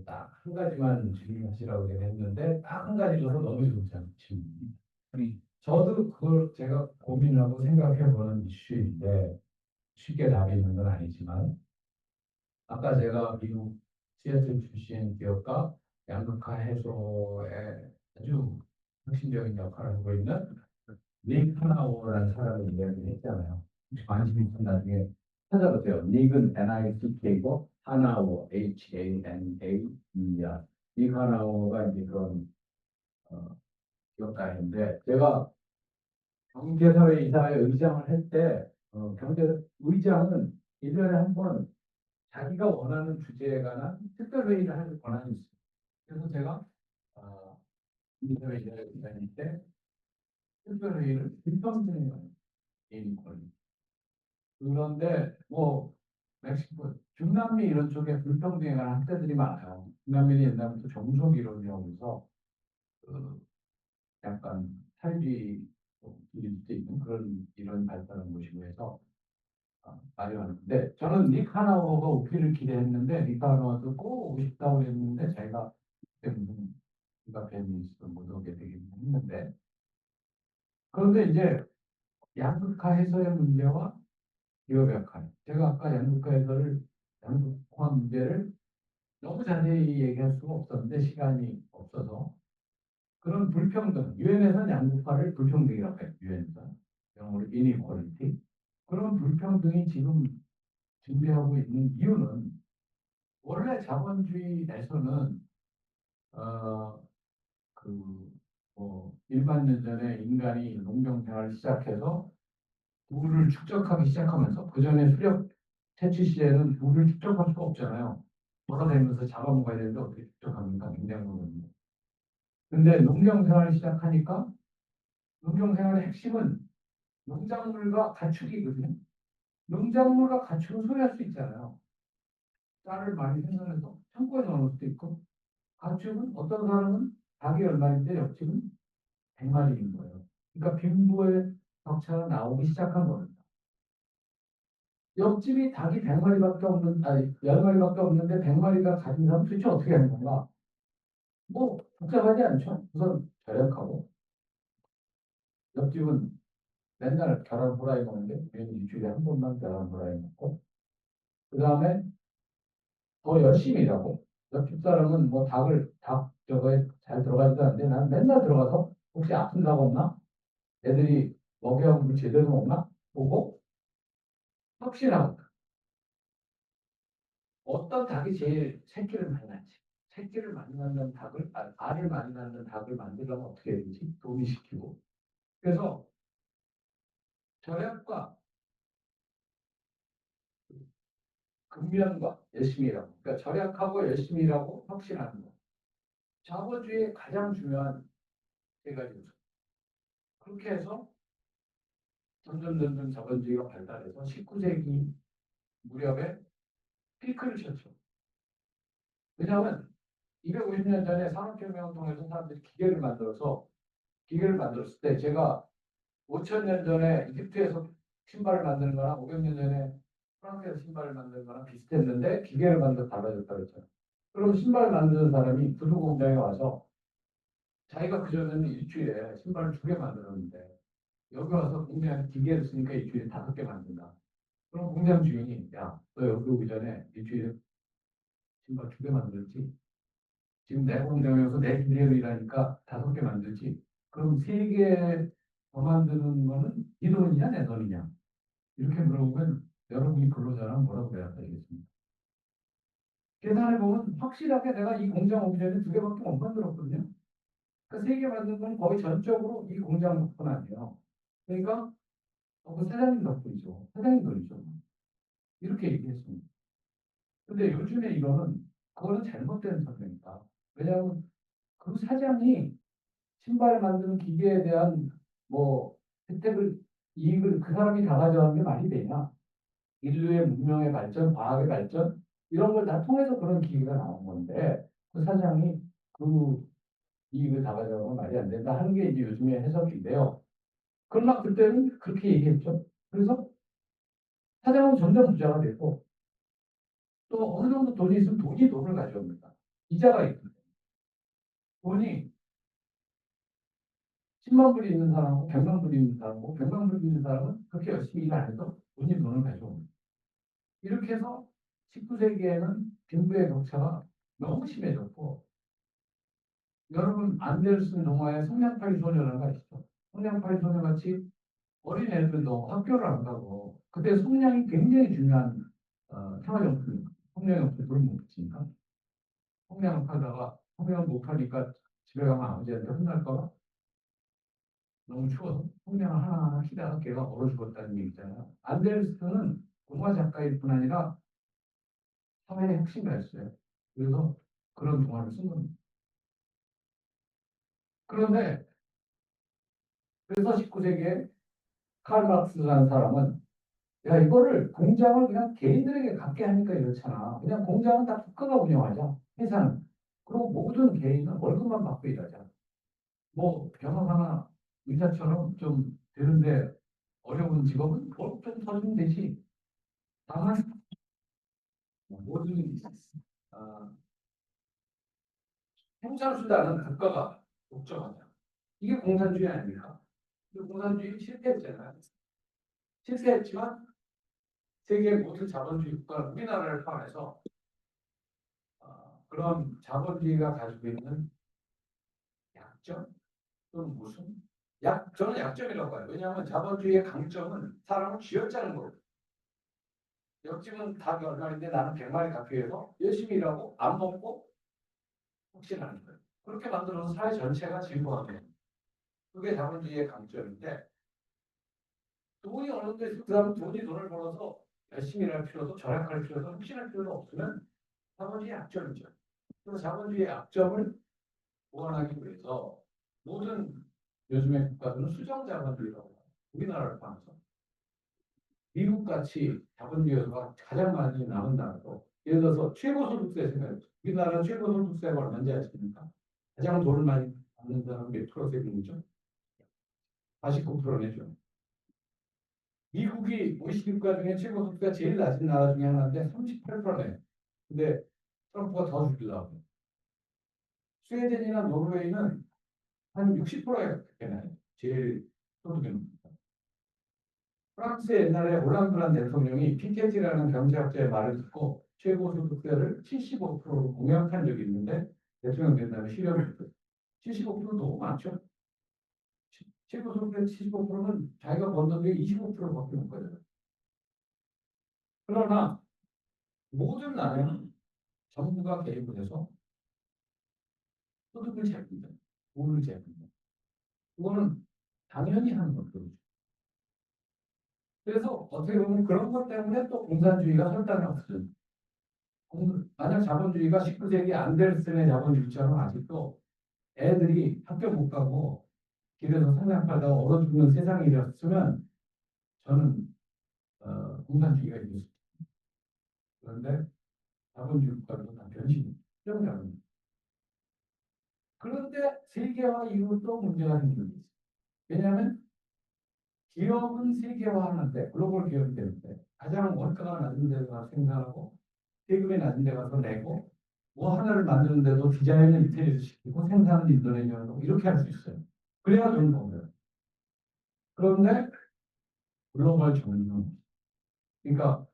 딱 한 가지만 질문하시라고 제가 했는데 딱 한 가지 줘서 너무 좋은 질문입니다. 저도 그걸 제가 고민하고 생각해 보는 이슈인데 쉽게 답이 있는 건 아니지만 아까 제가 미국 시애틀 출신 기업가 양극화 해소에 아주 핵심적인 역할을 하고 있는 닉 하나오라는 사람을 이야기했잖아요. 혹시 관심 있으면 나중에 찾아보세요. 닉은 Nik고 하나오 Hanae야. 닉 하나오가 이제 그런 기업가인데 제가 경제사회 이사회 의장을 할 때 경제 의장은 1년에 한 번 자기가 원하는 주제에 관한 특별회의를 할 권한이 있어요. 그래서 제가 이사회 의장일 때 특별회의를 불평등에 관한 게임 걸 그런데 뭐 멕시코, 중남미 이런 쪽에 불평등에 관한 학자들이 많아요. 중남미는 옛날부터 종속 이론이라고 그 약간 탈주의 일 수도 있는 그런 이론 발달한 곳이고 해서 많이 왔는데 저는 닉 하나워가 오기를 기대했는데 닉 하나워도 꼭 오고 싶다고 했는데 제가 그때 무슨 누가 뱀이 있어 못 오게 되긴 했는데 그런데 이제 양극화 해소의 문제와 기업의 역할 제가 아까 양극화 해소를 양극화 문제를 너무 자세히 얘기할 수가 없었는데 시간이 없어서 그런 불평등 유엔에서는 양극화를 불평등이라고 해요. 유엔에서 영어로 inequality 그런 불평등이 지금 증대하고 있는 이유는 원래 자본주의에서는 일만 년 전에 인간이 농경 생활을 시작해서 부를 축적하기 시작하면서 그 전에 수렵 채취 시에는 부를 축적할 수가 없잖아요. 돌아다니면서 잡아먹어야 되는데 어떻게 축적합니까? 굉장히 어려운데. 근데 농경 생활을 시작하니까 농경 생활의 핵심은 농작물과 가축이거든요. 농작물과 가축은 소유할 수 있잖아요. 쌀을 많이 생산해서 창고에 넣어놓을 수도 있고 가축은 어떤 사람은 닭이 얼마인데 옆집은 100마리인 거예요. 그러니까 빈부의 격차가 나오기 시작한 겁니다. 옆집이 닭이 100마리밖에 없는, 아니, 10마리밖에 없는데 100마리가 가진 사람 도대체 어떻게 하는 건가? 뭐, 복잡하지 않죠. 우선 절약하고, 옆집은 맨날 계란 후라이 먹는데, 우리는 일주일에 한 번만 계란 후라이 먹고, 그 다음에 더 열심히 일하고, 옆집 사람은 뭐 닭 저거에 잘 들어가지도 않는데, 난 맨날 들어가서 혹시 아픈 닭 없나? 애들이 먹여먹을 제대로 먹나? 보고, 확실하고, 어떤 닭이 제일 새끼를 많이 낳지? 새끼를 많이 낳는 닭을, 알을 많이 낳는 닭을 만들려면 어떻게 해야 되지? 도미시키고. 그래서 절약과 근면과 열심히 일하고, 그러니까 절약하고 열심히 일하고 확신하는 거. 자본주의의 가장 중요한 세 가지 요소. 그렇게 해서 점점 자본주의가 발달해서 19세기 무렵에 피크를 쳤죠. 왜냐하면 250년 전에 산업혁명을 통해서 사람들이 기계를 만들었을 때 제가 5,000년 전에 이집트에서 신발을 만드는 거랑 500년 전에 프랑스에서 신발을 만드는 거랑 비슷했는데 기계를 만들어 달라졌다 그랬잖아요. 그럼 신발 만드는 사람이 구두 공장에 와서 자기가 그전에는 일주일에 신발을 2개 만들었는데 여기 와서 공장에 기계를 쓰니까 일주일에 5개 만든다. 그럼 공장 주인이 야, 너 여기 오기 전에 일주일에 신발 2개 만들었지? 지금 내 공장에 와서 내 기계로 일하니까 5개 만들지? 그럼 3개 더 만드는 거는 네 돈이냐 내 돈이냐 이렇게 물어보면 여러분이 근로자라면 뭐라고 대답하시겠습니까? 계산해 보면 확실하게 내가 이 공장 오기 전에 2개밖에 못 만들었거든요. 그러니까 3개 만든 건 거의 전적으로 이 공장 덕분 아니에요. 그러니까 그 사장님 덕분이죠. 사장님 돈이죠. 이렇게 얘기했습니다. 근데 요즘에 이거는 그거는 잘못된 설명이다. 왜냐하면 그 사장이 신발 만드는 기계에 대한 뭐 혜택을 이익을 그 사람이 다 가져가는 게 말이 되냐? 인류의 문명의 발전, 과학의 발전 이런 걸 다 통해서 그런 기계가 나온 건데 그 사장이 그 이익을 다 가져가는 건 말이 안 된다 하는 게 이제 요즘의 해석인데요. 그러나 그때는 그렇게 얘기했죠. 그래서 사장은 점점 부자가 되고 또 어느 정도 돈이 있으면 돈을 가져옵니다. 이자가 있거든요. 돈이 10만 불이 있는 사람하고 100만 불이 있는 사람하고 100만 불이 있는 사람은 그렇게 열심히 일 안 해도 돈을 가져옵니다. 이렇게 해서 19세기에는 빈부의 격차가 너무 심해졌고 여러분 안데르슨 동화의 성냥팔이 소녀라는 거 아시죠? 성냥팔이 소녀같이 어린 애들도 학교를 안 가고 그때 성냥이 굉장히 중요한 생활용품 성냥용품 물못 붙이니까 성냥을 팔다가 성냥을 못 파니까 집에 가면 아버지한테 혼날까 봐 너무 추워서 성냥을 하나하나 키다가 걔가 얼어 죽었다는 얘기 있잖아요. 안데르슨은 동화 작가일 뿐 아니라 사회의 혁신가였어요. 그래서 그런 동화를 쓴 겁니다. 그런데 그래서 19세기에 칼 막스라는 사람은 야 이거를 공장을 그냥 개인들에게 갖게 하니까 이렇잖아. 그냥 공장은 다 국가가 운영하자. 회사는. 그리고 모든 개인은 월급만 받고 일하자. 뭐 변호사나 의사처럼 좀 되는데 어려운 직업은 월급 좀 더 주면 되지. 다만 모든 어, 생산수단은 국가가 독점하자. 이게 공산주의 아닙니까? 공산주의 실패했잖아요. 실패했지만 세계 모든 자본주의 국가 우리나라를 포함해서 그런 자본주의가 가지고 있는 약점 또는 무슨 저는 약점이라고 봐요. 왜냐하면 자본주의의 강점은 사람을 쥐어짜는 거고 옆집은 닭이 얼마인데 나는 100마리 갖기 위해서 열심히 일하고 안 먹고 혹시나는 거예요. 그렇게 만들어서 사회 전체가 진보하게 그게 자본주의의 강점인데 돈이 어느 정도 있으면 그 사람은 돈을 벌어서 열심히 일할 필요도 절약할 필요도 혁신할 필요도 없으면 자본주의의 약점이죠. 그래서 자본주의의 약점을 보완하기 위해서 모든 요즘의 국가들은 수정자본주의라고 해요. 우리나라를 포함해서. 미국같이 자본주의가 가장 많이 남은 나라도 예를 들어서 최고소득세 생각해보세요. 우리나라 최고소득세가 얼마인지 아십니까? 가장 돈을 많이 받는 사람은 몇 프로 세금이죠? 49% 내죠. 미국이 OECD 국가 중에 최고소득세가 제일 낮은 나라 중에 하나인데 38%네. 근데 트럼프가 더 주려고 해요. 스웨덴이나 노르웨이는 한 60%에 되나요? 제일 소득이. 프랑스 옛날에 올랑드란 대통령이 피케티라는 경제학자의 말을 듣고 최고소득세를 75%로 공약한 적이 있는데 대통령 된 다음에 실현을 했어요. 75% 너무 많죠. 최고소득세 75%는 자기가 번 돈의 25%밖에 못 가져요. 그러나 모든 나라는 정부가 개입을 해서 소득을 제공한다. 돈을 제공한다. 그거는 당연히 하는 것들이죠. 그래서 어떻게 보면 그런 것 때문에 또 공산주의가 설탕이 없어요. 만약 자본주의가 19세기 안데르센의 자본주의처럼 아직도 애들이 학교 못 가고 길에서 상냥팔다가 얼어 죽는 세상이었으면 저는 공산주의가 이겼습니다. 그런데 자본주의 국가도 다 변신입니다. 수정자본주의. 그런데 세계화 이후 또 문제가 생기는 게 있어요. 왜냐하면 기업은 세계화하는데 글로벌 기업이 되는데 가장 원가가 낮은 데 가서 생산하고 세금이 낮은 데 가서 내고 뭐 하나를 만드는데도 디자인을 이태리에서 시키고 생산은 인도네시아로 이렇게 할 수 있어요. 그래야 돈을 벌어요. 그런데 글로벌 정의는 그러니까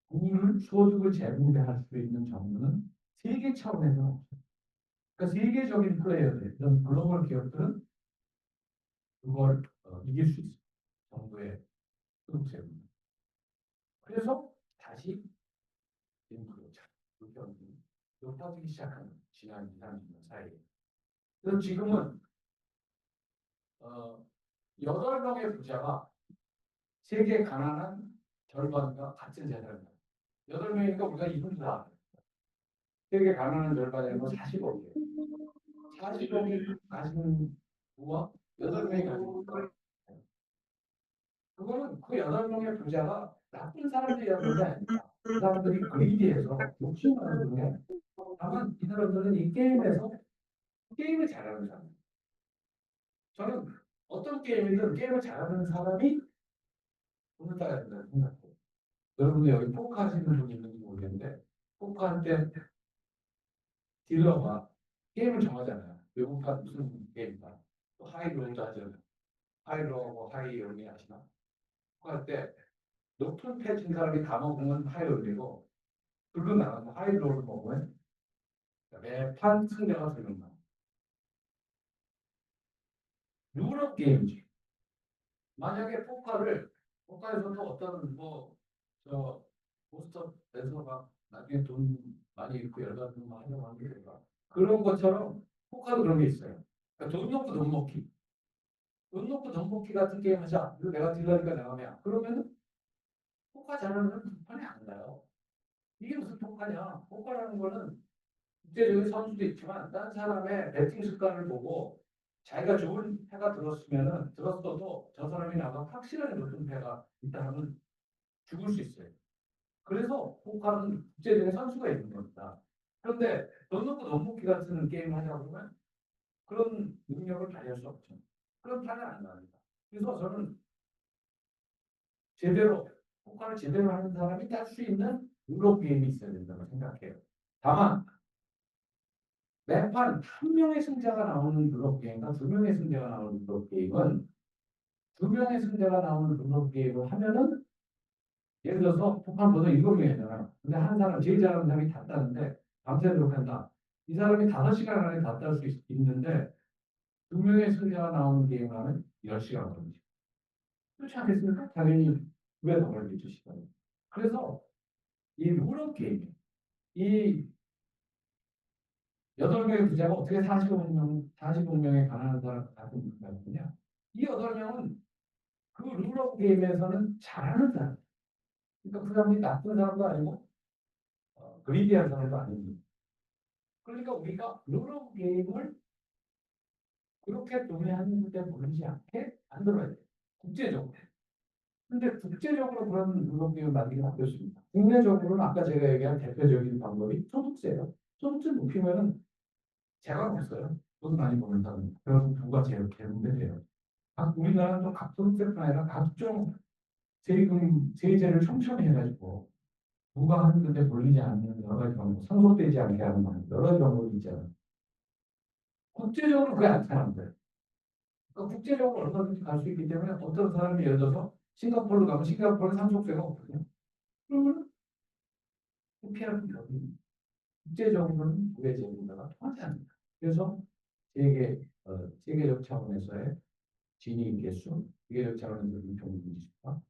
국민을 소득을 제공할 수 있는 정부는 세계 차원에서 없어요. 그러니까 세계적인 플레이어들 이런 글로벌 기업들은 그걸 이길 수 있어요. 정부의 소득세입니다. 그래서 다시 인구조차 불평등이 높아지기 시작한 지난 2, 30년 사이에. 그래서 지금은 8명의 부자가 세계 가난한 절반과 같은 재산을 가지고 8명이니까 우리가 2분 다 세계 가난한 절반이면 40억이에요. 40억이 가진 부와 8명이 가진 부가 그거는 그 8명의 부자가 나쁜 사람들이라는 게 아닙니다. 그 사람들이 그리디해서 욕심 많은 게 다만 이 사람들은 이 게임에서 게임을 잘하는 사람. 저는 어떤 게임이든 게임을 잘하는 사람이 돈을 따야 된다고 생각해요. 여러분들 여기 포커 하시는 분 있는지 모르겠는데 포커 할 때 딜러가 게임을 정하잖아요. 외국판 무슨 게임이다. 또 하이로우도 하잖아요. 하이로우하고 하이올리 하시나? 포커 할 때 높은 패친 사람이 다 먹으면 하이올리고 붉은 나가서 하이로우를 먹으면 매판 승자가 되는 거예요. 유럽 게임이지. 만약에 포커에서도 어떤 저 보스터 에서가 나중에 돈 많이 잃고 열받는 거 하려고 하는 게 될까? 그런 것처럼 포커도 그런 게 있어요. 그러니까 돈 놓고 돈 먹기. 돈 놓고 돈 먹기 같은 게임 하자. 그리고 내가 딜러니까 나가면 그러면은 포커 잘하는 사람 두 판에 안 가요. 이게 무슨 포커냐? 포커라는 거는 국제적인 선수도 있지만 딴 사람의 배팅 습관을 보고 자기가 좋은 패가 들었어도 저 사람이 나가 확실하게 높은 패가 있다 하면 죽을 수 있어요. 그래서 포커는 국제적인 선수가 있는 겁니다. 그런데 돈 놓고 돈 먹기 같은 게임을 하려고 하면 그런 능력을 발휘할 수 없죠. 그런 판은 안 나옵니다. 그래서 저는 포커를 제대로 하는 사람이 딸 수 있는 유럽 게임이 있어야 된다고 생각해요. 다만 매판 한 명의 승자가 나오는 유럽 게임과 두 명의 승자가 나오는 유럽 게임은 두 명의 승자가 나오는 유럽 게임을 하면은 예를 들어서 폭탄보다 7명이잖아요. 근데 한 사람 제일 잘하는 사람이 다 따는데 밤새도록 한다. 이 사람이 5시간 안에 다 딸 수 있는데 두 명의 승자가 나오는 게임을 하면 10시간 걸리죠. 그렇지 않겠습니까? 당연히 왜 더 걸리죠, 시간이. 그래서 이 유럽 게임, 이 8명의 부자가 어떻게 45명의 가난한 사람 같은 분이냐? 이 8명은 그 룰업 게임에서는 잘하는 사람. 그러니까 그 사람이 나쁜 사람도 아니고 그리디한 사람도 아닙니다. 그러니까 우리가 룰업 게임을 그렇게 도매하는데 모르지 않게 만들어야 돼요. 국제적으로. 근데 국제적으로 그런 룰업 게임을 만들기 어렵습니다. 국내적으로는 아까 제가 얘기한 대표적인 방법이 소득세예요. 소득세 높이면은 제가 없어요. 돈 많이 버는 사람. 그럼 누가 제일 문제돼요. 우리나라는 또 각소득세뿐 아니라 각종 세제를 촘촘히 해가지고 누가 하는데 몰리지 않는 여러 가지 방법, 상속되지 않게 하는 방법, 여러 가지 방법이 있잖아요. 국제적으로 그게 안 사람들. 그러니까 국제적으로 얼마든지 갈 수 있기 때문에 어떤 사람이 예를 들어서 싱가포르로 가면 싱가포르 상속세가 없거든요. 그러면 피하는 게 국제적으로는 우회제 문화가 통하지 않는다. 그래서 세계적 차원에서의 진위 개수, 세계적 차원에서 인평민주주의가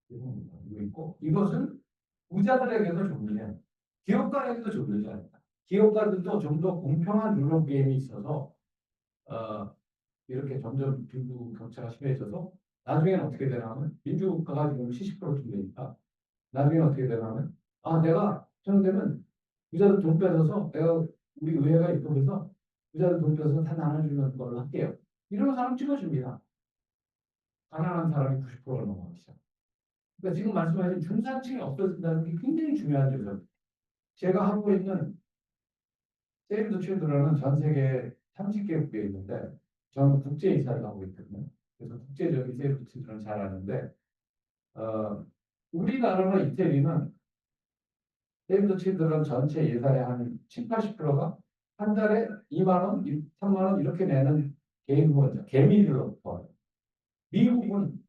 이거 있고 이것은 부자들에게도 좋네요. 기업가에게도 좋지 않다. 기업가들도 좀 더 공평한 룰업 게임이 있어서 이렇게 점점 빈부 격차가 심해져서 나중에는 어떻게 되냐면 민주국가가 지금 70%쯤 되니까 나중에는 어떻게 되냐면 내가 정되면 부자들 돈 뺏어서 내가 우리 의회가 있고 그래서 부자들 돈 뺏어서 다 나눠주는 걸로 할게요. 이런 사람 찍어줍니다. 가난한 사람이 90%가 넘어가기 시작. 그러니까 지금 말씀하신 중산층이 없어진다는 게 굉장히 중요한 점이에요. 제가 하고 있는 세이브 더 칠드런은 전 세계 30개국에 있는데 저는 국제 이사를 하고 있거든요. 그래서 국제적인 세이브 더 칠드런을 잘 아는데 우리나라나 이태리는 세이브 더 칠드런 전체 예산의 한 7, 80%가 한 달에 2만 원, 3만 원 이렇게 내는 개인 후원자, 개미들로부터 미국은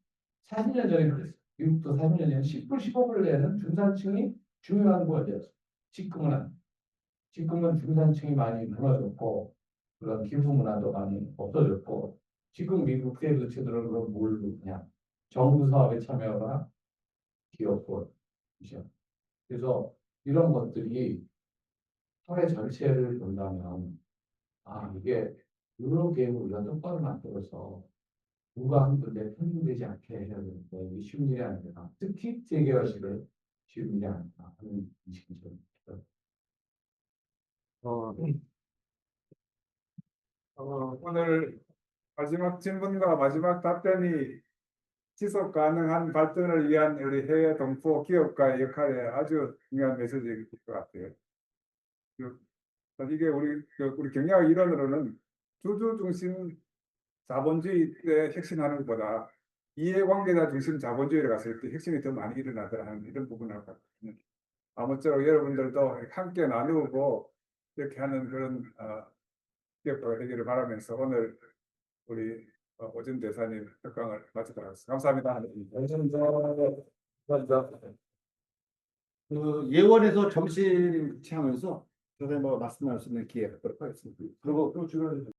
40년 전에 그랬어요. 미국도 40년 전에 10불, 15불 내는 중산층이 중요한 후원자였어요. 지금은 중산층이 많이 무너졌고 그런 기부 문화도 많이 없어졌고 지금 미국 세부 제도는 그럼 뭘 묻냐? 정부 사업에 참여하거나 기업권, 그죠? 그래서 이런 것들이 사회 전체를 본다면 이게 여러 개를 우리가 똑바로 만들어서 누가 한 군데 편중되지 않게 해야 되는데 이게 쉬운 일이 아니라 특히 재개발식을 쉬운 일이 아니다 하는 인식이 좀 있어요. 오늘 마지막 질문과 마지막 답변이 지속 가능한 발전을 위한 우리 해외 동포 기업가의 역할에 아주 중요한 메시지일 것 같아요. 이게 우리 경영학 이론으로는 주주 중심 자본주의에 혁신하는 것보다 이해관계자 중심 자본주의를 갔을 때 혁신이 더 많이 일어나더라는 이런 부분을 갖고 있는. 아무쪼록 여러분들도 함께 나누고 이렇게 하는 그런 기업가가 되기를 바라면서 오늘 우리 오진 대사님 특강을 마치도록 하겠습니다. 감사합니다. 감사합니다. 그 예원에서 점심 같이 하면서 저에 뭐 말씀할 수 있는 기회가 갖도록 하겠습니다. 그리고 또 주변에